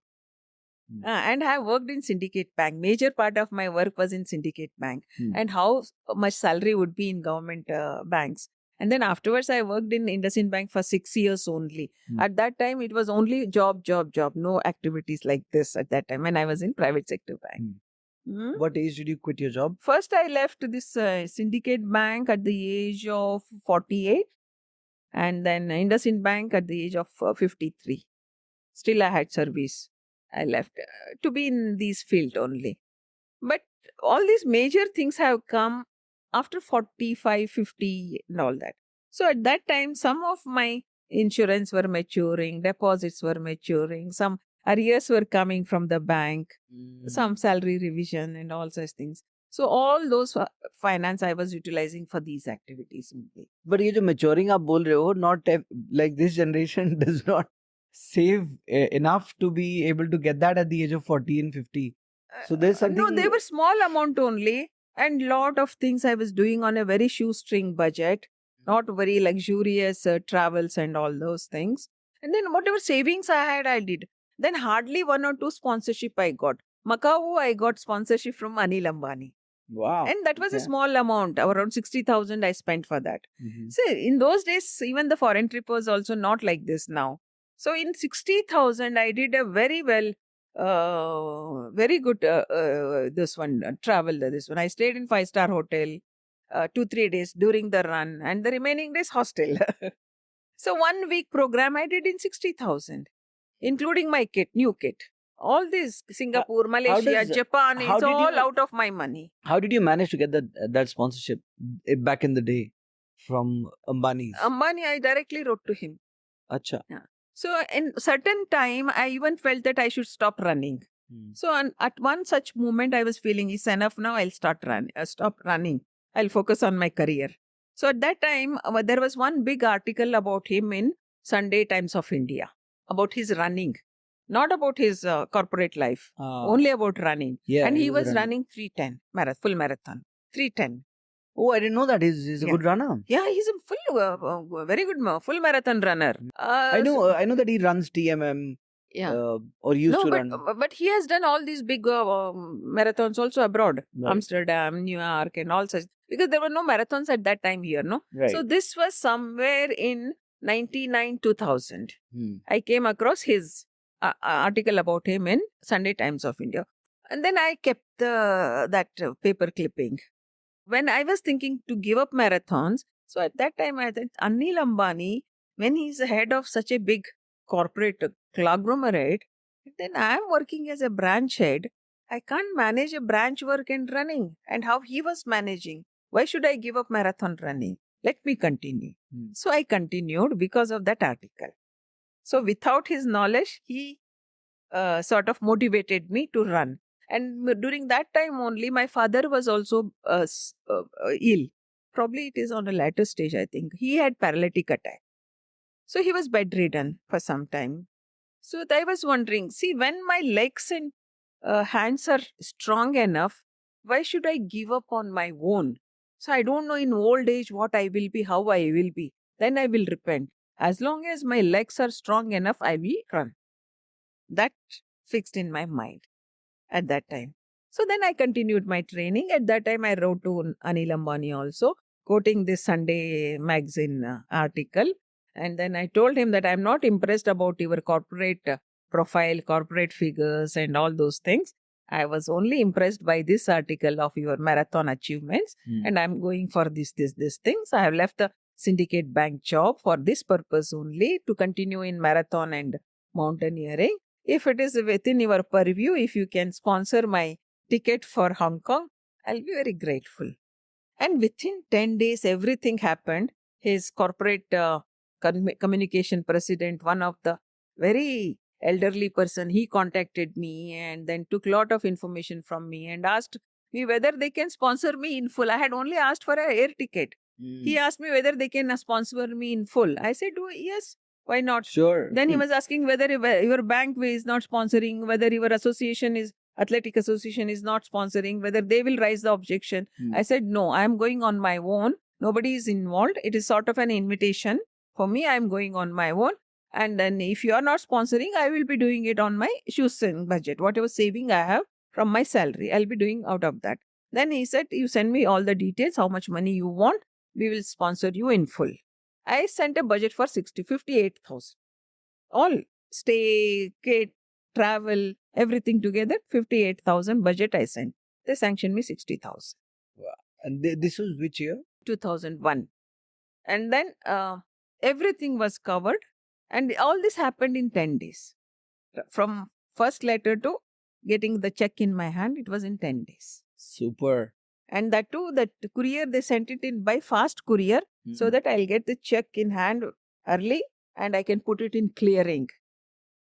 And I worked in Syndicate Bank. Major part of my work was in Syndicate Bank and how much salary would be in government banks. And then afterwards, I worked in IndusInd Bank for 6 years only. At that time, it was only job. No activities like this at that time when I was in private sector bank. What age did you quit your job? First, I left this Syndicate Bank at the age of 48 and then IndusInd Bank at the age of 53. Still, I had service. I left to be in this field only. But all these major things have come after 45, 50 and all that. So at that time, some of my insurance were maturing, deposits were maturing, some arrears were coming from the bank, some salary revision and all such things. So all those finance I was utilizing for these activities. But ये जो maturing आप बोल रहे हो, not like this generation does not save enough to be able to get that at the age of 40 and 50. So there's something... No, they were small amount only and lot of things I was doing on a very shoestring budget, not very luxurious travels and all those things. And then whatever savings I had, I did. Then hardly 1 or 2 sponsorship I got. Macau, I got sponsorship from Anil Ambani. Wow. And that was a small amount, around 60,000 I spent for that. So in those days, even the foreign trip was also not like this now. So in 60,000, I did a very well, very good travel. This one, I stayed in 5-star hotel, 2-3 days during the run, and the remaining days hostel. So 1 week program I did in 60,000, including my kit, new kit. All this Singapore, Malaysia, Japan, it's all out of my money. How did you manage to get that sponsorship back in the day from Ambani's? Ambani, I directly wrote to him. Acha. Yeah. So in certain time, I even felt that I should stop running. So at one such moment, I was feeling it's enough now. I'll stop running. I'll focus on my career. So at that time, there was one big article about him in Sunday Times of India about his running, not about his corporate life, only about running. Yeah, and he was running 3:10 full marathon, 3:10. Oh, I didn't know that. He's a good runner. Yeah, he's a full, very good full marathon runner. I know that he runs TMM. Yeah. Or used to run. But he has done all these big marathons also abroad. Right. Amsterdam, New York and all such. Because there were no marathons at that time here, no? Right. So this was somewhere in 99-2000. I came across his article about him in Sunday Times of India. And then I kept that paper clipping. When I was thinking to give up marathons, so at that time I thought Anil Ambani, when he's the head of such a big corporate conglomerate, then I am working as a branch head. I can't manage a branch work and running, and how he was managing. Why should I give up marathon running? Let me continue. So I continued because of that article. So without his knowledge, he sort of motivated me to run. And during that time only, my father was also ill. Probably it is on a later stage, I think. He had paralytic attack. So he was bedridden for some time. So I was wondering, see, when my legs and hands are strong enough, why should I give up on my own? So I don't know in old age what I will be, how I will be. Then I will repent. As long as my legs are strong enough, I will run. That fixed in my mind at that time. So then I continued my training. At that time, I wrote to Anil Ambani also, quoting this Sunday magazine article. And then I told him that I'm not impressed about your corporate profile, corporate figures, and all those things. I was only impressed by this article of your marathon achievements, and I'm going for this things. I have left the syndicate bank job for this purpose only, to continue in marathon and mountaineering. If it is within your purview, if you can sponsor my ticket for Hong Kong, I'll be very grateful. And within 10 days, everything happened. His corporate communication president, one of the very elderly person, he contacted me and then took a lot of information from me and asked me whether they can sponsor me in full. I had only asked for an air ticket. He asked me whether they can sponsor me in full. I said, oh, yes, why not? Sure. Then he was asking whether your bank is not sponsoring, whether your athletic association is not sponsoring, whether they will raise the objection. I said, no, I am going on my own. Nobody is involved. It is sort of an invitation. For me, I am going on my own. And then if you are not sponsoring, I will be doing it on my shoestring budget. Whatever saving I have from my salary, I'll be doing out of that. Then he said, you send me all the details, how much money you want. We will sponsor you in full. I sent a budget for 58,000. All stay, kit, travel, everything together, 58,000 budget I sent. They sanctioned me 60,000. Wow. And this was which year? 2001. And then everything was covered. And all this happened in 10 days. From first letter to getting the check in my hand, it was in 10 days. Super. And that too, that courier, they sent it in by fast courier so that I'll get the check in hand early and I can put it in clearing.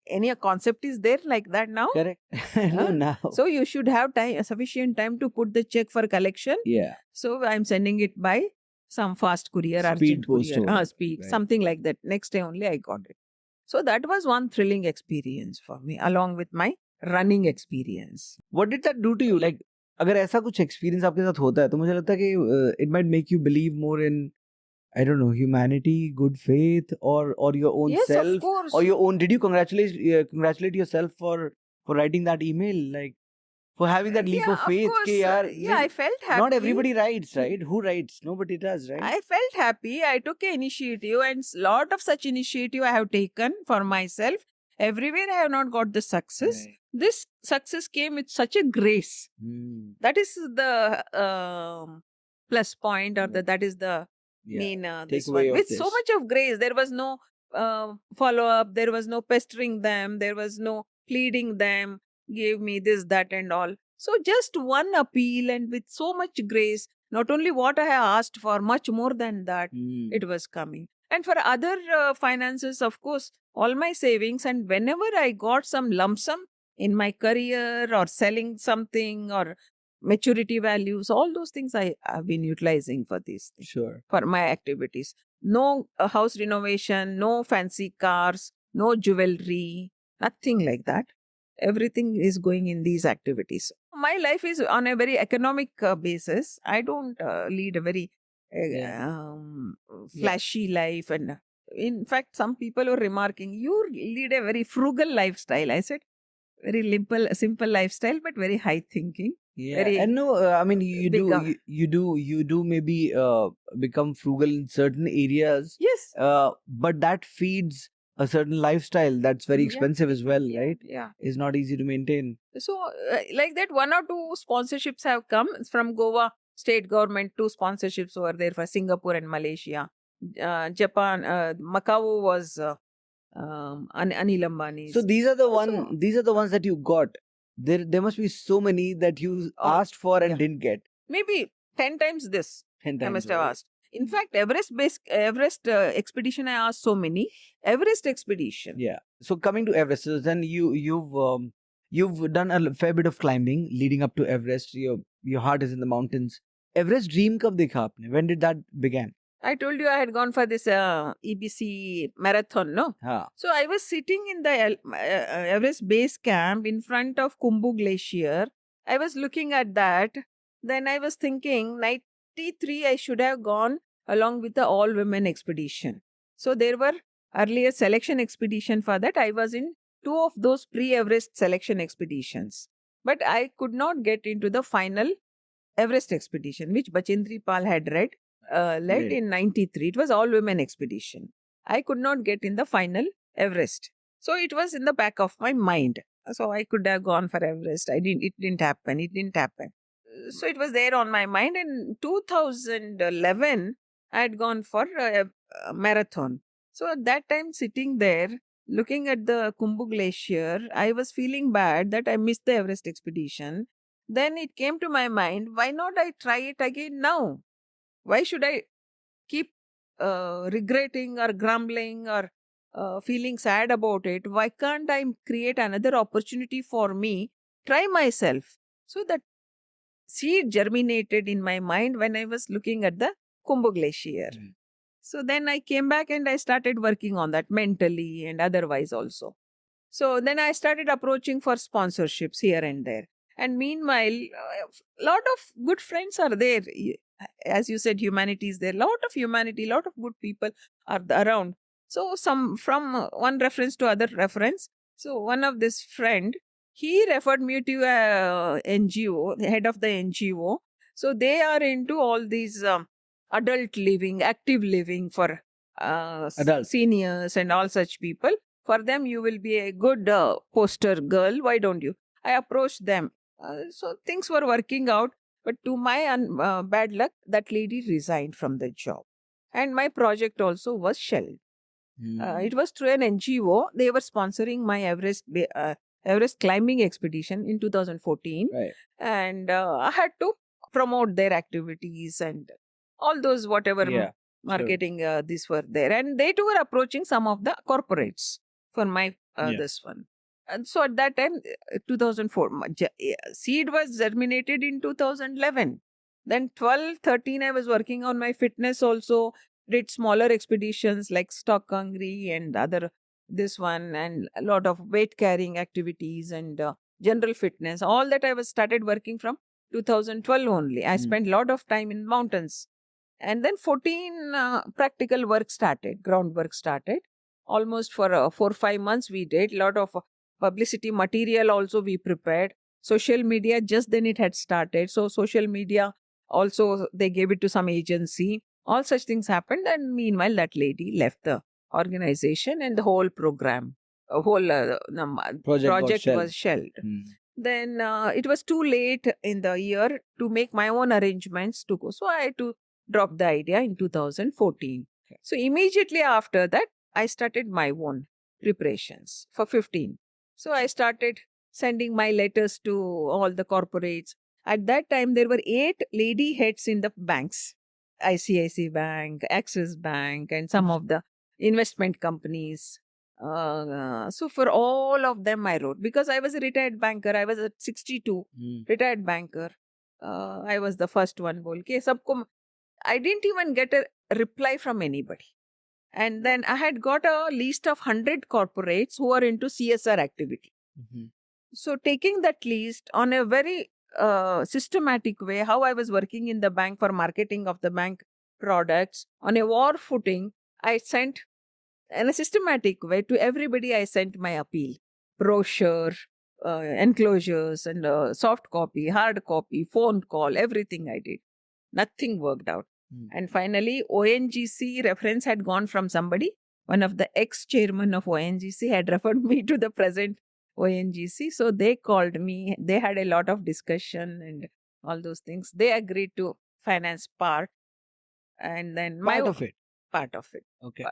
Any concept is there like that now? Correct. No, now. So you should have sufficient time to put the check for collection. Yeah. So I'm sending it by some fast courier, Speed urgent post courier. over. Speed, Right. something like that. Next day only I got it. So that was one thrilling experience for me, along with my running experience. What did that do to you? Like, अगर ऐसा कुछ experience आपके साथ होता है तो मुझे लगता है कि it might make you believe more in, I don't know, humanity, good faith, or your own Yes, self, of course. or your own. Did you congratulate yourself for writing that email, like for having that leap of faith? Course. कि यार, Yeah, I felt happy. not everybody writes, right? Who writes? Nobody does, right? I felt happy. I took an initiative, and lot of such initiative I have taken for myself. Everywhere I have not got the success. Right. This success came with such a grace. That is the plus point, or that is the main this takeaway one. of With so this. much of grace. There was no follow up. There was no pestering them. There was no pleading them. Give me this, that, and all. So just one appeal, and with so much grace, not only what I have asked for, much more than that, it was coming. And for other finances, of course, all my savings, and whenever I got some lump sum in my career or selling something or maturity values, all those things I have been utilizing for these things, Sure. for my activities. No house renovation, no fancy cars, no jewelry, nothing like that. Everything is going in these activities. My life is on a very economic basis. I don't lead a very flashy life. And in fact, some people were remarking, you lead a very frugal lifestyle. I said, very simple lifestyle, but very high thinking. Yeah, Very and no, I mean you big, do maybe become frugal in certain areas, yes. but that feeds a certain lifestyle that's very Yeah. expensive as well, right? Yeah. It's not easy to maintain. So, like that, 1 or 2 sponsorships have come from Goa state government. 2 sponsorships over there for Singapore and Malaysia. Japan, Macau was Anil Ambani. So these are the So- these are the ones that you got. There must be so many that you asked for and yeah. didn't get. Maybe 10 times this 10 I times. must have over. asked. In fact, Everest expedition, I asked so many. Everest expedition. Yeah. So coming to Everest, so then you've done a fair bit of climbing leading up to Everest. Your heart is in the mountains. Everest dream kab dekha aapne? When did that began? I told you I had gone for this EBC marathon, no? Ha. So I was sitting in the Everest base camp in front of Kumbu Glacier. I was looking at that. Then I was thinking, 93, I should have gone along with the all women expedition. So there were earlier selection expedition for that. I was in two of those pre-Everest selection expeditions. But I could not get into the final Everest expedition, which Bachendri Pal had led Right. in 93. It was all women expedition. I could not get in the final Everest. So it was in the back of my mind. So I could have gone for Everest. It didn't happen. It didn't happen. So it was there on my mind. In 2011, I had gone for a marathon. So at that time, sitting there, looking at the Kumbu Glacier, I was feeling bad that I missed the Everest expedition. Then it came to my mind, why not I try it again now? Why should I keep regretting or grumbling or feeling sad about it? Why can't I create another opportunity for me? Try myself. So that seed germinated in my mind when I was looking at the Kumbu Glacier. Mm. So then I came back and I started working on that mentally and otherwise also. So then I started approaching for sponsorships here and there. And meanwhile, a lot of good friends are there. As you said, humanity is there. Lot of humanity, lot of good people are around. So some from one reference to other reference. So one of this friend, he referred me to a NGO, the head of the NGO. So they are into all these adult living, active living for Adults. seniors and all such people. For them, you will be a good poster girl. Why don't you? I approached them. So things were working out. But to my bad luck, that lady resigned from the job. And my project also was shelved. It was through an NGO. They were sponsoring my Everest climbing expedition in 2014. Right. And I had to promote their activities and all those whatever Yeah, marketing these were there. And they too were approaching some of the corporates for my Yeah. this one. And so at that time, 2004, seed was germinated in 2011. Then 12, 13, I was working on my fitness also, did smaller expeditions like Stock Hungry and other, this one, and a lot of weight carrying activities and general fitness. All that I was started working from 2012 only. I Mm. spent a lot of time in mountains. And then 14 practical work started, groundwork started. Almost for 4-5 months we did. Lot of publicity material also we prepared. Social media, just then it had started. So social media also, they gave it to some agency. All such things happened. And meanwhile, that lady left the organization and the whole program, whole project was shelved. Mm. Then it was too late in the year to make my own arrangements to go. So I had to drop the idea in 2014. So immediately after that, I started my own preparations for 15. So I started sending my letters to all the corporates. At that time, there were 8 lady heads in the banks. ICICI Bank, Axis Bank, and some of the investment companies. So for all of them, I wrote because I was a retired banker. I was at 62, Mm. retired banker. I was the first one. Bol ke sabko, I didn't even get a reply from anybody. And then I had got a list of 100 corporates who are into CSR activity. Mhm. So taking that list on a very systematic way, how I was working in the bank for marketing of the bank products on a war footing, I sent in a systematic way to everybody. I sent my appeal, brochure, enclosures, and soft copy, hard copy, phone call, everything I did. Nothing worked out. Mm. And finally, ONGC reference had gone from somebody. One of the ex-chairman of ONGC had referred me to the present ONGC. So they called me. They had a lot of discussion and all those things. They agreed to finance part. And then Part of it. part of it. Okay.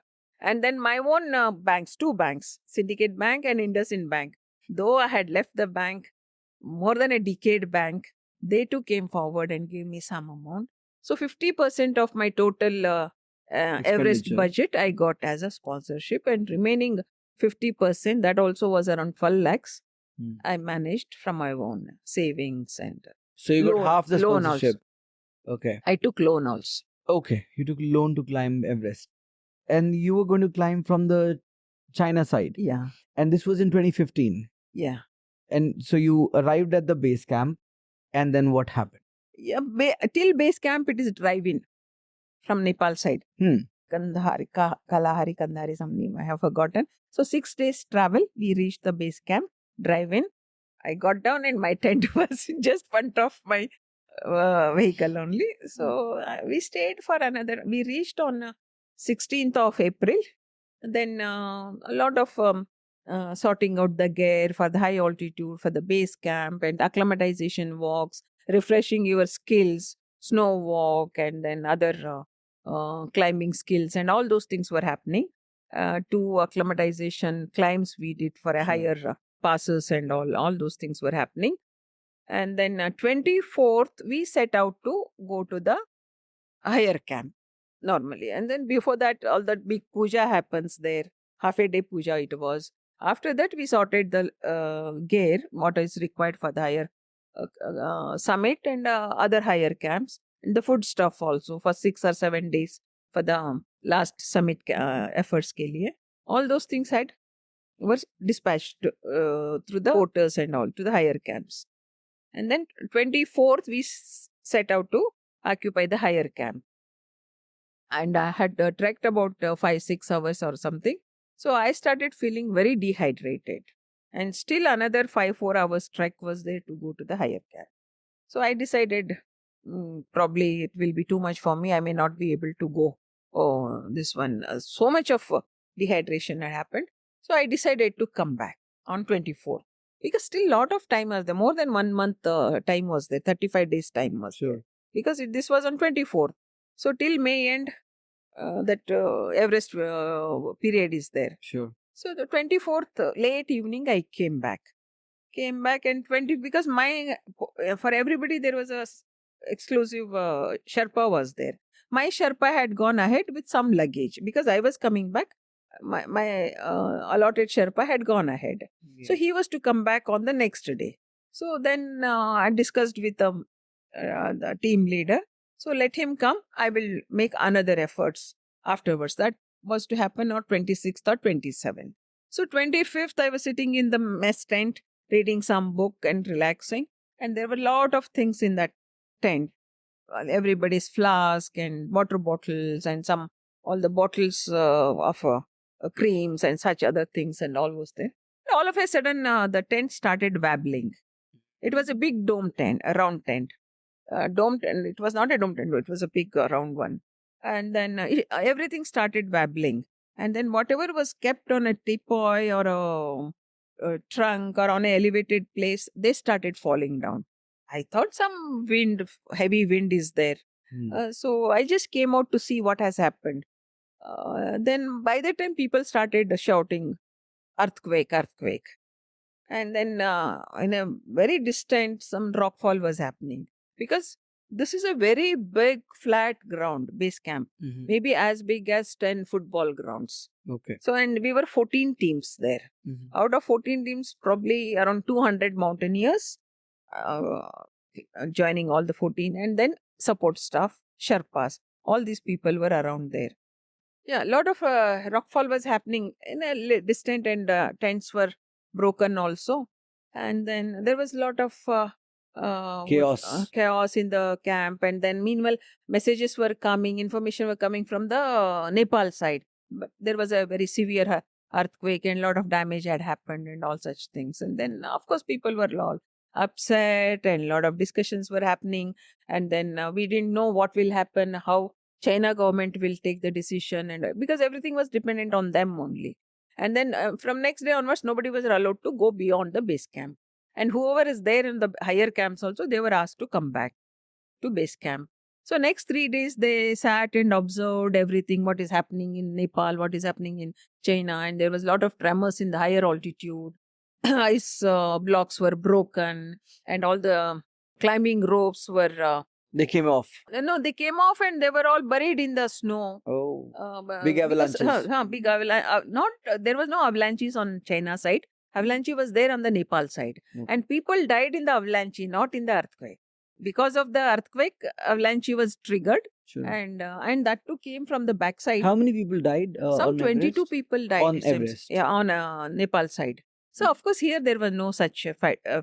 And then my own banks, two banks, Syndicate Bank and IndusInd Bank. Though I had left the bank more than a decade bank, they too came forward and gave me some amount. So 50% of my total Everest Expenditure. budget I got as a sponsorship, and remaining 50%, that also was around 12 lakhs, Hmm. I managed from my own savings and So you got loan- half the loan sponsorship. also. Okay. I took loan also. Okay. You took loan to climb Everest. And you were going to climb from the China side. Yeah, And this was in 2015. yeah. And so you arrived at the base camp. And then what happened? Yeah, till base camp, it is drive-in from Nepal side. Kandahari, Kalahari, Kandahari, some name I have forgotten. So 6 days travel, we reached the base camp, drive-in. I got down and my tent was just front of my vehicle only. So we stayed for another, we reached on 16th of April. Then a lot of sorting out the gear for the high altitude, for the base camp, and acclimatization walks, refreshing your skills, snow walk, and then other climbing skills, and all those things were happening. Two acclimatization climbs we did for a Sure. higher passes, and all those things were happening. And then 24th, we set out to go to the higher camp normally. And then before that, all that big puja happens there. Half a day puja it was. After that, we sorted the gear, what is required for the higher summit and other higher camps. And the food stuff also for 6 or 7 days for the last summit efforts ke liye. All those things were dispatched through the porters and all to the higher camps. And then 24th, we set out to occupy the higher camp. And I had trekked about 5-6 hours or something. So I started feeling very dehydrated. And still another 5-4 hours trek was there to go to the higher camp. So I decided probably it will be too much for me. I may not be able to go. Oh, this one. So much of dehydration had happened. So I decided to come back on 24th. Because still lot of time was there. More than 1 month time was there. 35 days time was there. Sure. Because this was on 24th. So till May end, that Everest period is there. Sure. So the 24th late evening, I came back. And because for everybody there was a exclusive Sherpa was there. My Sherpa had gone ahead with some luggage because I was coming back. My allotted Sherpa had gone ahead. So he was to come back on the next day. So then I discussed with the team leader. So let him come. I will make another efforts afterwards. That was to happen on 26th or 27th. So 25th, I was sitting in the mess tent, reading some book and relaxing. And there were a lot of things in that tent. Everybody's flask and water bottles and all the bottles of creams and such other things and all was there. All of a sudden, the tent started wabbling. It was a big dome tent, a round tent. Dome tent. It was not a dome tent, it was a big round one. And then everything started wabbling. And then whatever was kept on a tepoy or a trunk or on an elevated place, they started falling down. I thought some heavy wind is there. So I just came out to see what has happened. Then by the time people started shouting, earthquake, earthquake. And then in a very distant, some rockfall was happening. Because this is a very big flat ground, base camp. Maybe as big as 10 football grounds. Okay. So, and we were 14 teams there. Out of 14 teams, probably around 200 mountaineers joining all the 14. And then support staff, Sherpas. All these people were around there. Yeah, a lot of rockfall was happening in a distant, and tents were broken also. And then there was a lot of chaos in the camp. And then meanwhile, messages were coming, information were coming from the Nepal side. But there was a very severe earthquake and a lot of damage had happened and all such things. And then, of course, people were all upset and a lot of discussions were happening. And then we didn't know what will happen, how China government will take the decision, and because everything was dependent on them only. And then from next day onwards, nobody was allowed to go beyond the base camp. And whoever is there in the higher camps also, they were asked to come back to base camp. So next 3 days they sat and observed everything, what is happening in Nepal, what is happening in China, and there was a lot of tremors in the higher altitude. Ice blocks were broken, and all the climbing ropes were. They came off. No, they came off and they were all buried in the snow. Oh. Big avalanches. Big avalanche. Not there was no avalanches on China side. Avalanche was there on the Nepal side, Okay. and people died in the avalanche, not in the earthquake. Because of the earthquake, avalanche was triggered, Sure. and that too came from the backside. How many people died? Some on 22 Everest? people died. On it seems. Everest. Yeah, on Nepal side. So of course here there were no such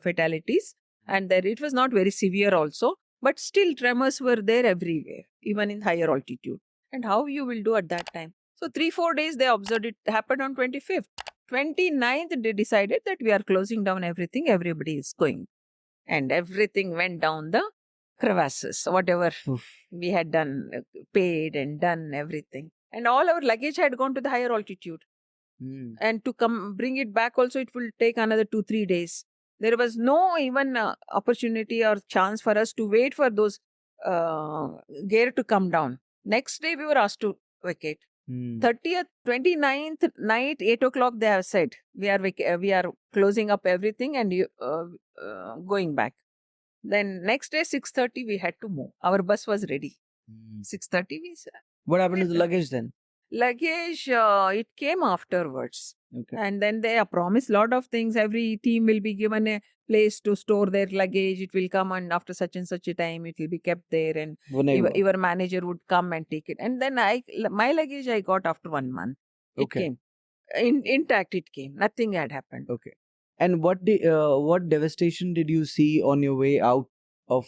fatalities, and there it was not very severe also. But still tremors were there everywhere, even in higher altitude. And how you will do at that time? So 3-4 days they observed it happened on 25th. 29th they decided that we are closing down everything, everybody is going. And everything went down the crevasses, whatever we had done, paid and done everything. And all our luggage had gone to the higher altitude. And to come bring it back also, it will take another 2-3 days. There was no even opportunity or chance for us to wait for those gear to come down. Next day we were asked to vacate. 30th, 29th night, 8 o'clock they have said, we are closing up everything and going back. Then next day 6:30 we had to move. Our bus was ready. 6:30 we said. What happened to the luggage then? Luggage, it came afterwards. Okay. And then they promised a lot of things. Every team will be given a place to store their luggage. It will come and after such and such a time, it will be kept there. And your manager would come and take it. And then my luggage I got after 1 month. It came. Intact it came. Nothing had happened. Okay. And what devastation did you see on your way out of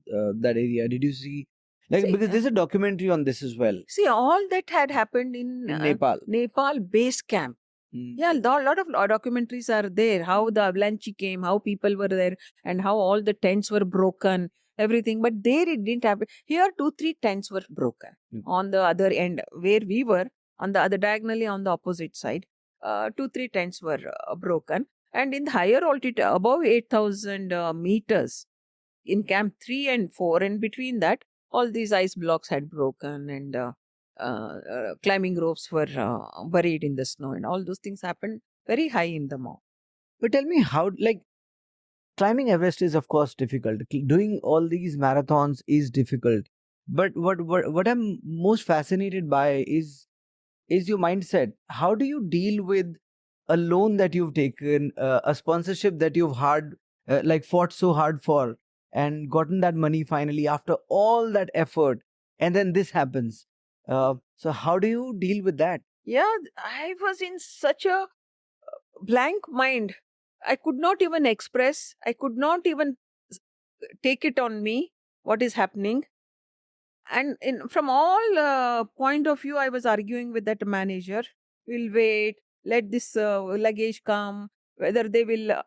that area? Did you see... because there's a documentary on this as well. See, all that had happened in Nepal. Nepal base camp. Yeah, a lot of documentaries are there. How the avalanche came, how people were there, and how all the tents were broken, everything. But there it didn't happen. Here, 2-3 tents were broken. On the other end, where we were, on the other diagonally on the opposite side, 2-3 tents were broken. And in the higher altitude, above 8,000 meters, in camp 3 and 4, and between that, all these ice blocks had broken and climbing ropes were buried in the snow, and all those things happened very high in the Maho. But tell me how, climbing Everest is of course difficult. Doing all these marathons is difficult. But what I'm most fascinated by is your mindset. How do you deal with a loan that you've taken, a sponsorship that you've fought so hard for, and gotten that money finally after all that effort, and then this happens? So how do you deal with that? Yeah, I was in such a blank mind. I could not even express. I could not even take it on me, what is happening. And from all point of view, I was arguing with that manager. We'll wait, let this luggage come, whether they will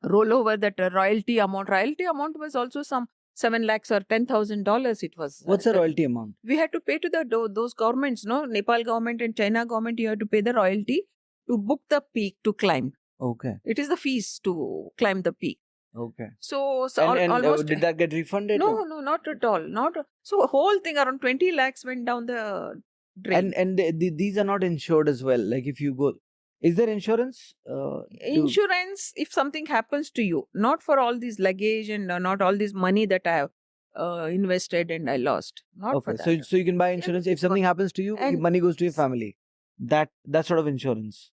roll over that royalty amount. Royalty amount was also some 7 lakhs or $10,000 it was. What's the royalty amount? We had to pay to those governments, no? Nepal government and China government, you have to pay the royalty to book the peak to climb. Okay. It is the fees to climb the peak. Okay. So almost... did that get refunded? No, not at all. So whole thing around 20 lakhs went down the drain. And these are not insured as well. Like if you go... Is there insurance? Insurance, if something happens to you, not for all this luggage and not all this money that I have invested and I lost. Not for that. So you can buy insurance. If something happens to you, money goes to your family. That sort of insurance.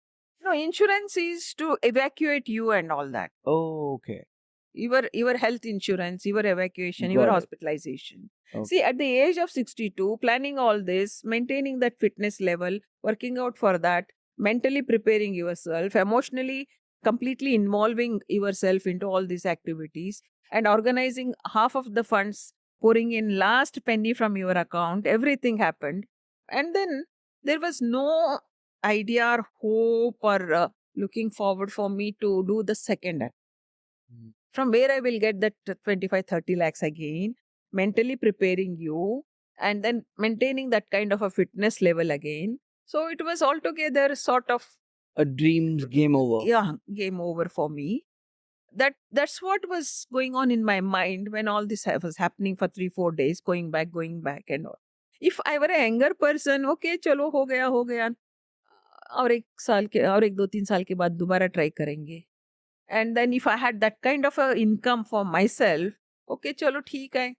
No, insurance is to evacuate you and all that. Oh, okay. Your health insurance, your evacuation, your hospitalization. Okay. See, at the age of 62, planning all this, maintaining that fitness level, working out for that, mentally preparing yourself, emotionally completely involving yourself into all these activities, and organizing half of the funds, pouring in last penny from your account, everything happened. And then there was no idea or hope or looking forward for me to do the second act. From where I will get that 25-30 lakhs again, mentally preparing you, and then maintaining that kind of a fitness level again. So it was altogether sort of a dream's game over. Yeah, game over for me. That's what was going on in my mind when all this was happening for 3-4 days, going back and all. If I were a younger person, okay, चलो हो गया, और 1 साल के और 1-2-3 साल के बाद दोबारा ट्राई करेंगे. And then if I had that kind of a income for myself, okay, चलो ठीक है,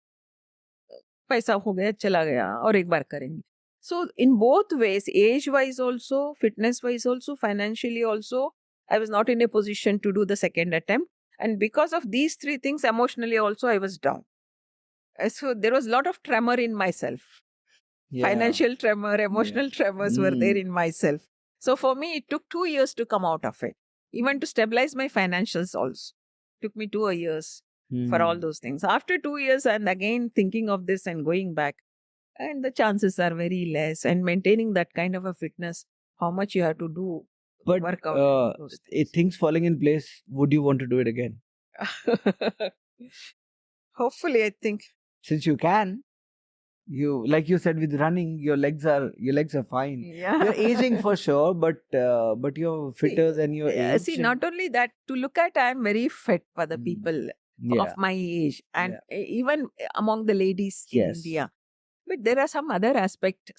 पैसा हो गया, चला गया, और एक बार करेंगे. So in both ways, age-wise also, fitness-wise also, financially also, I was not in a position to do the second attempt. And because of these 3 things, emotionally also, I was down. So there was a lot of tremor in myself. Yeah. Financial tremor, emotional tremors were there in myself. So for me, it took 2 years to come out of it. Even to stabilize my financials also. Took me 2 years for all those things. After 2 years, and again thinking of this and going back, and the chances are very less. And maintaining that kind of a fitness, how much you have to do, But workout, and those things. things falling in place, would you want to do it again? Hopefully, I think. Since you can, you, like you said, with running, your legs are fine. Yeah. You're aging for sure, but you're fitter than your age. See, not only that, to look at, I'm very fit for the people of my age, and even among the ladies in India. But there are some other aspect,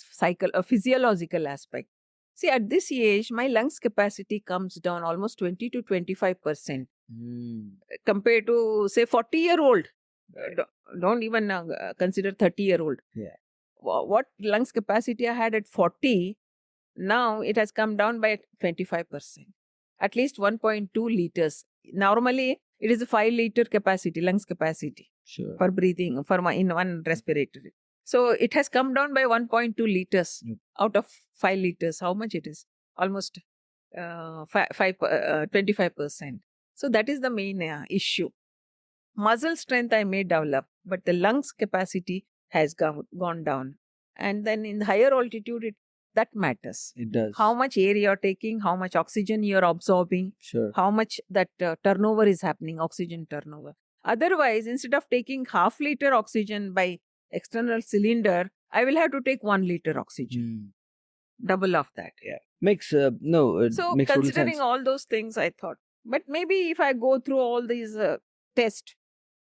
physiological aspect. See, at this age, my lungs capacity comes down almost 20 to 25% compared to, say, 40-year-old. Don't even consider 30-year-old. Yeah. What lungs capacity I had at 40, now it has come down by 25%. At least 1.2 liters. Normally, it is a 5-liter capacity, lungs capacity for breathing, in one respiratory. So it has come down by 1.2 liters out of 5 liters. How much it is? Almost 25%. So that is the main issue. Muscle strength I may develop, but the lungs capacity has gone down. And then in higher altitude, that matters. It does. How much air you're taking, how much oxygen you're absorbing, how much that turnover is happening, oxygen turnover. Otherwise, instead of taking half-liter oxygen by external cylinder, I will have to take 1 liter oxygen. Double of that. Yeah. Makes so makes considering sense. all those things, I thought, but maybe if I go through all these tests,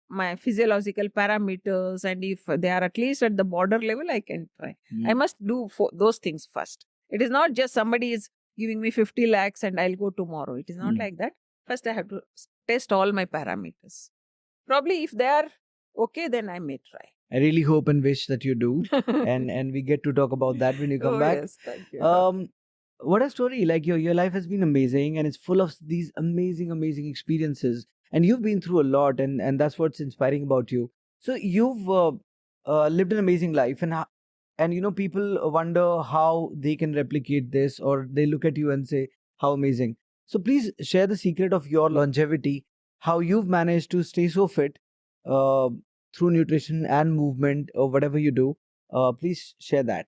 my physiological parameters, and if they are at least at the border level, I can try. I must do those things first. It is not just somebody is giving me 50 lakhs and I'll go tomorrow. It is not like that. First, I have to test all my parameters. Probably if they are okay, then I may try. I really hope and wish that you do. and we get to talk about that when you come back. Yes, thank you. What a story. Like your life has been amazing, and it's full of these amazing experiences. And you've been through a lot, and that's what's inspiring about you. So you've lived an amazing life, and people wonder how they can replicate this, or they look at you and say, how amazing. So please share the secret of your longevity, how you've managed to stay so fit through nutrition and movement, or whatever you do. Please share that.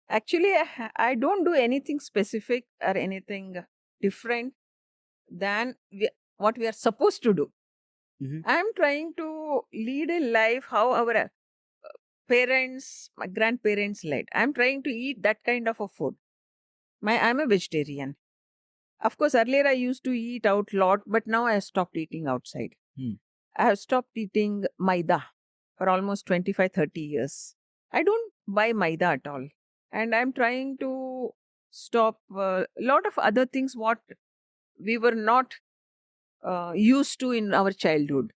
Actually, I don't do anything specific or anything different than what we are supposed to do. I'm trying to lead a life how our parents, my grandparents led. I'm trying to eat that kind of a food. I'm a vegetarian. Of course, earlier I used to eat out a lot, but now I have stopped eating outside. I have stopped eating maida for almost 25-30 years. I don't buy maida at all. And I'm trying to stop a lot of other things what we were not used to in our childhood.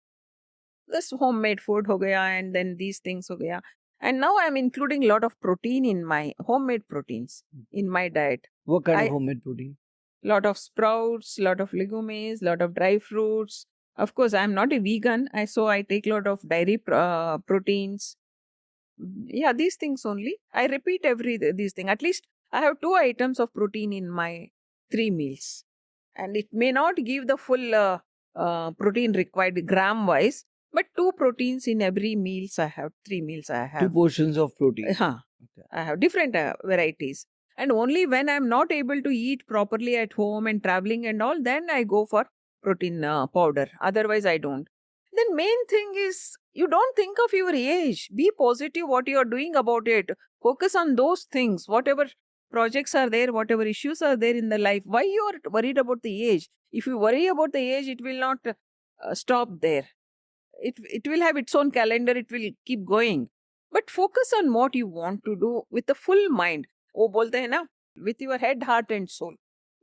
This homemade food ho gaya, and then these things ho gaya. And now I'm including a lot of protein in my homemade proteins in my diet. What kind of homemade protein? Lot of sprouts, lot of legumes, lot of dry fruits. Of course, I'm not a vegan, so I take a lot of dairy proteins. Yeah, these things only. I repeat these things. At least I have 2 items of protein in my 3 meals. And it may not give the full protein required gram-wise, but 2 proteins in every meals I have. 3 meals I have. 2 portions of protein. Okay. I have different varieties. And only when I'm not able to eat properly at home and traveling and all, then I go for protein powder. Otherwise, I don't. Then main thing is, you don't think of your age. Be positive what you are doing about it. Focus on those things. Whatever projects are there, whatever issues are there in the life. Why you are worried about the age? If you worry about the age, it will not stop there. It will have its own calendar, it will keep going. But focus on what you want to do with the full mind. Oh, bolte hai na? With your head, heart, and soul.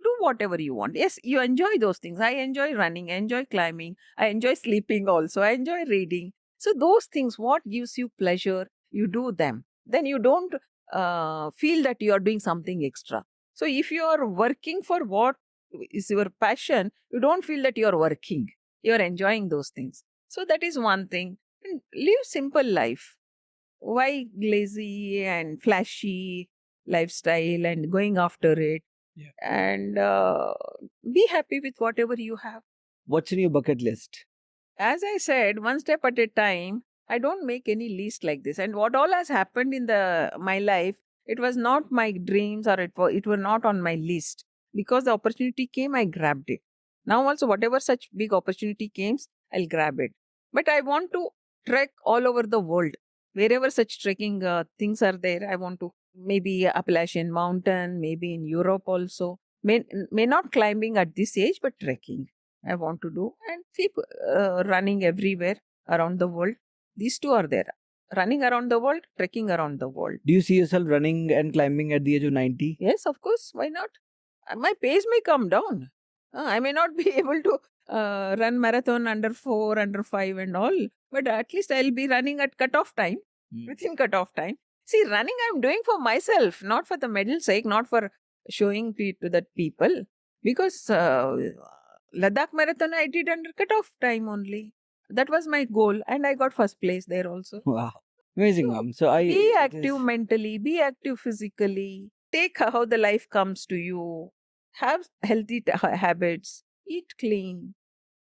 Do whatever you want. Yes, you enjoy those things. I enjoy running, I enjoy climbing, I enjoy sleeping also, I enjoy reading. So, those things, what gives you pleasure, you do them. Then you don't feel that you are doing something extra. So, if you are working for what is your passion, you don't feel that you are working. You are enjoying those things. So, that is one thing. And live simple life. Why lazy and flashy lifestyle and going after it? Yeah. And be happy with whatever you have. What's in your bucket list? As I said, one step at a time. I don't make any list like this. And what all has happened in my life, it was not my dreams, or it were not on my list. Because the opportunity came, I grabbed it. Now also, whatever such big opportunity comes, I'll grab it. But I want to trek all over the world. Wherever such trekking things are there, I want to. Maybe Appalachian Mountain, maybe in Europe also. May not climbing at this age, but trekking I want to do, and keep running everywhere around the world. These two are there. Running around the world, trekking around the world. Do you see yourself running and climbing at the age of 90? Yes, of course. Why not? My pace may come down. I may not be able to run marathon under 4, under 5 and all, but at least I'll be running at cutoff time, within cutoff time. See, running I'm doing for myself, not for the medal sake, not for showing to the people. Because Ladakh Marathon I did under cutoff time only. That was my goal, and I got first place there also. Wow. Amazing, ma'am. So be active mentally, be active physically. Take how the life comes to you. Have healthy habits. Eat clean.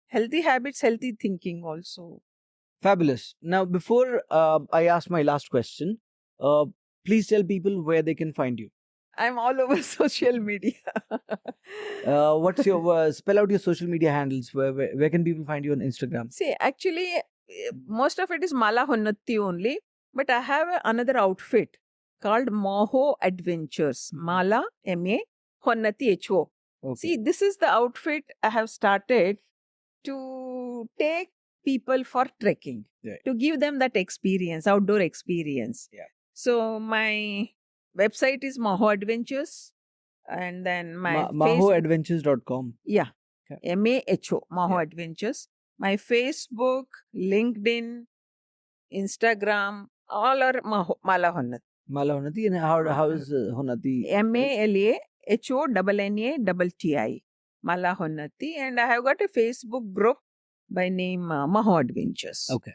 Healthy habits, healthy thinking also. Fabulous. Now, before I ask my last question, please tell people where they can find you. I'm all over social media. What's your spell out your social media handles? Where can people find you on Instagram? See, actually, most of it is Mala Honnatti only, but I have another outfit called Maho Adventures. Mala M-A, Honnatti H-O. Okay. See, this is the outfit I have started to take people for trekking, Right. to give them that experience, outdoor experience. Yeah. So my website is Maho Adventures, and then my MahoAdventures.com. Yeah. Okay. M-A-H-O, Maho Adventures. My Facebook, LinkedIn, Instagram, all are Mala Honnatti. Mala Honnatti. And how is Honnatti? MALAHONNATTI. Mala Honnatti. And I have got a Facebook group by name Maho Adventures. Okay.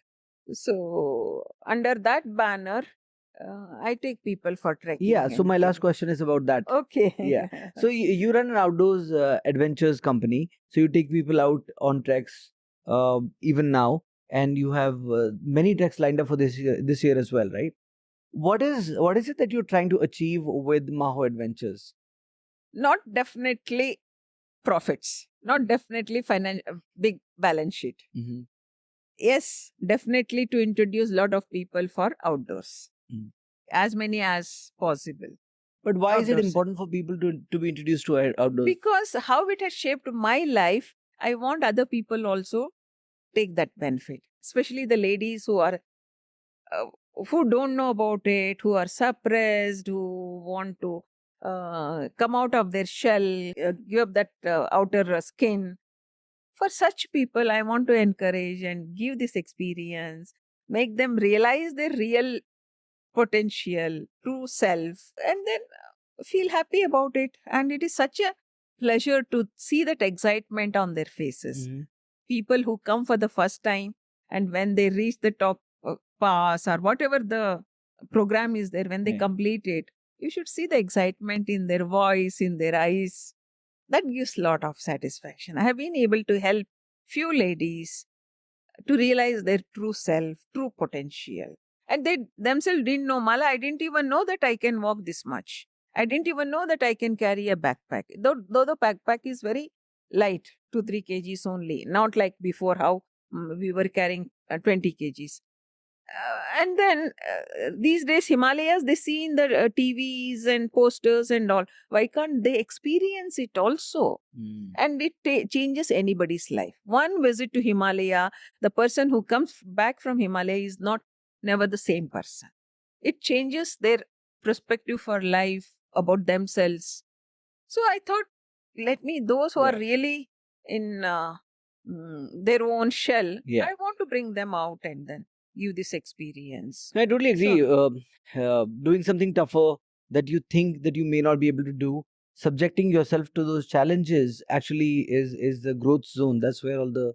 So, under that banner, I take people for trekking. Yeah, so my last question is about that. Okay. Yeah. So you run an outdoors adventures company. So you take people out on treks even now, and you have many treks lined up for this year as well, right? What is it that you're trying to achieve with Maho Adventures? Not definitely profits, not definitely big balance sheet. Mm-hmm. Yes, definitely to introduce a lot of people for outdoors. As many as possible. But why outdoors. Is it important for people to be introduced to outdoors? Because how it has shaped my life, I want other people also take that benefit. Especially the ladies who don't know about it, who are suppressed, who want to come out of their shell, give up that outer skin. For such people, I want to encourage and give this experience, make them realize their real potential, true self, and then feel happy about it. And it is such a pleasure to see that excitement on their faces. Mm-hmm. People who come for the first time, and when they reach the top pass or whatever the program is there, when they complete it, you should see the excitement in their voice, in their eyes. That gives a lot of satisfaction. I have been able to help few ladies to realize their true self, true potential. And they themselves didn't know, Mala, I didn't even know that I can walk this much. I didn't even know that I can carry a backpack. Though the backpack is very light, 2-3 kgs only. Not like before how we were carrying 20 kgs. And then these days, Himalayas, they see in the TVs and posters and all. Why can't they experience it also? And it changes anybody's life. One visit to Himalaya, the person who comes back from Himalaya is not never the same person. It changes their perspective for life, about themselves. So I thought, those who are Yeah. really in their own shell, Yeah. I want to bring them out and then give this experience. I totally agree. Doing something tougher that you think that you may not be able to do, subjecting yourself to those challenges actually is the growth zone. That's where all the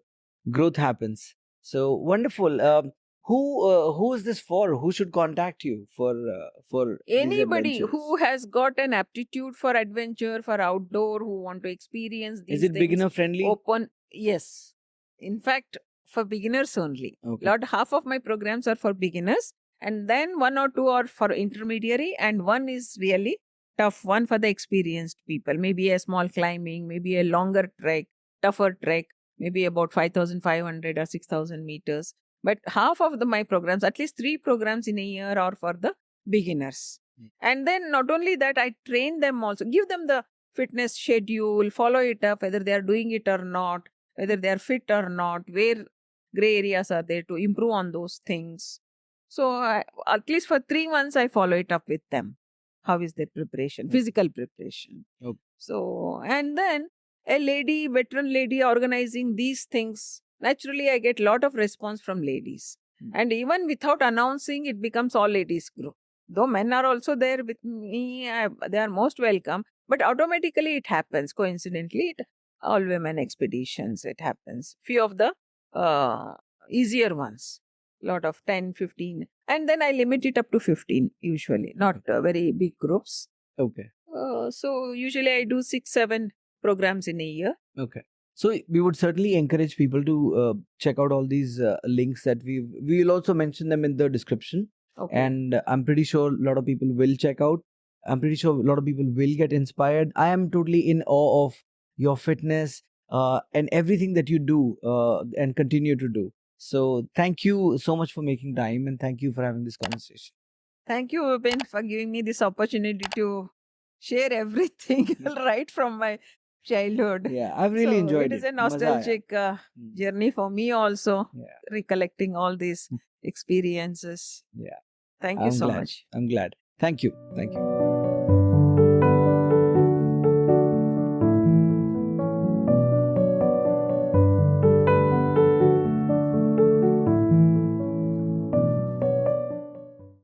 growth happens. So wonderful. Who is this for? Who should contact you for these Anybody adventures? who has got an aptitude for adventure, for outdoor, who want to experience these Is it things, beginner friendly? open, yes. In fact, for beginners only. Okay. Half of my programs are for beginners, and then one or two are for intermediary, and one is really tough one for the experienced people. Maybe a small climbing, maybe a longer trek, tougher trek, maybe about 5,500 or 6,000 meters. But half of my programs, at least 3 programs in a year, are for the beginners. And then not only that, I train them also, give them the fitness schedule, follow it up, whether they are doing it or not, whether they are fit or not, where gray areas are there to improve on those things. So at least for 3 months, I follow it up with them. How is their preparation, physical preparation? Okay. So, and then a veteran lady organizing these things, naturally I get a lot of response from ladies. And even without announcing, it becomes all ladies group. Though men are also there with me, they are most welcome. But automatically it happens, coincidentally, all women expeditions, it happens. Few of the easier ones, lot of 10, 15. And then I limit it up to 15 usually, not very big groups. Okay. So usually I do 6, 7 programs in a year. Okay. So we would certainly encourage people to check out all these links that we will also mention them in the description. Okay. And I'm pretty sure a lot of people will check out. I'm pretty sure a lot of people will get inspired. I am totally in awe of your fitness and everything that you do and continue to do. So thank you so much for making time, and thank you for having this conversation. Thank you, Vipin, for giving me this opportunity to share everything right from my childhood. Yeah, I've really enjoyed it. It is a nostalgic journey for me also, recollecting all these experiences. Yeah. Thank you so glad. much. I'm glad. Thank you. Thank you.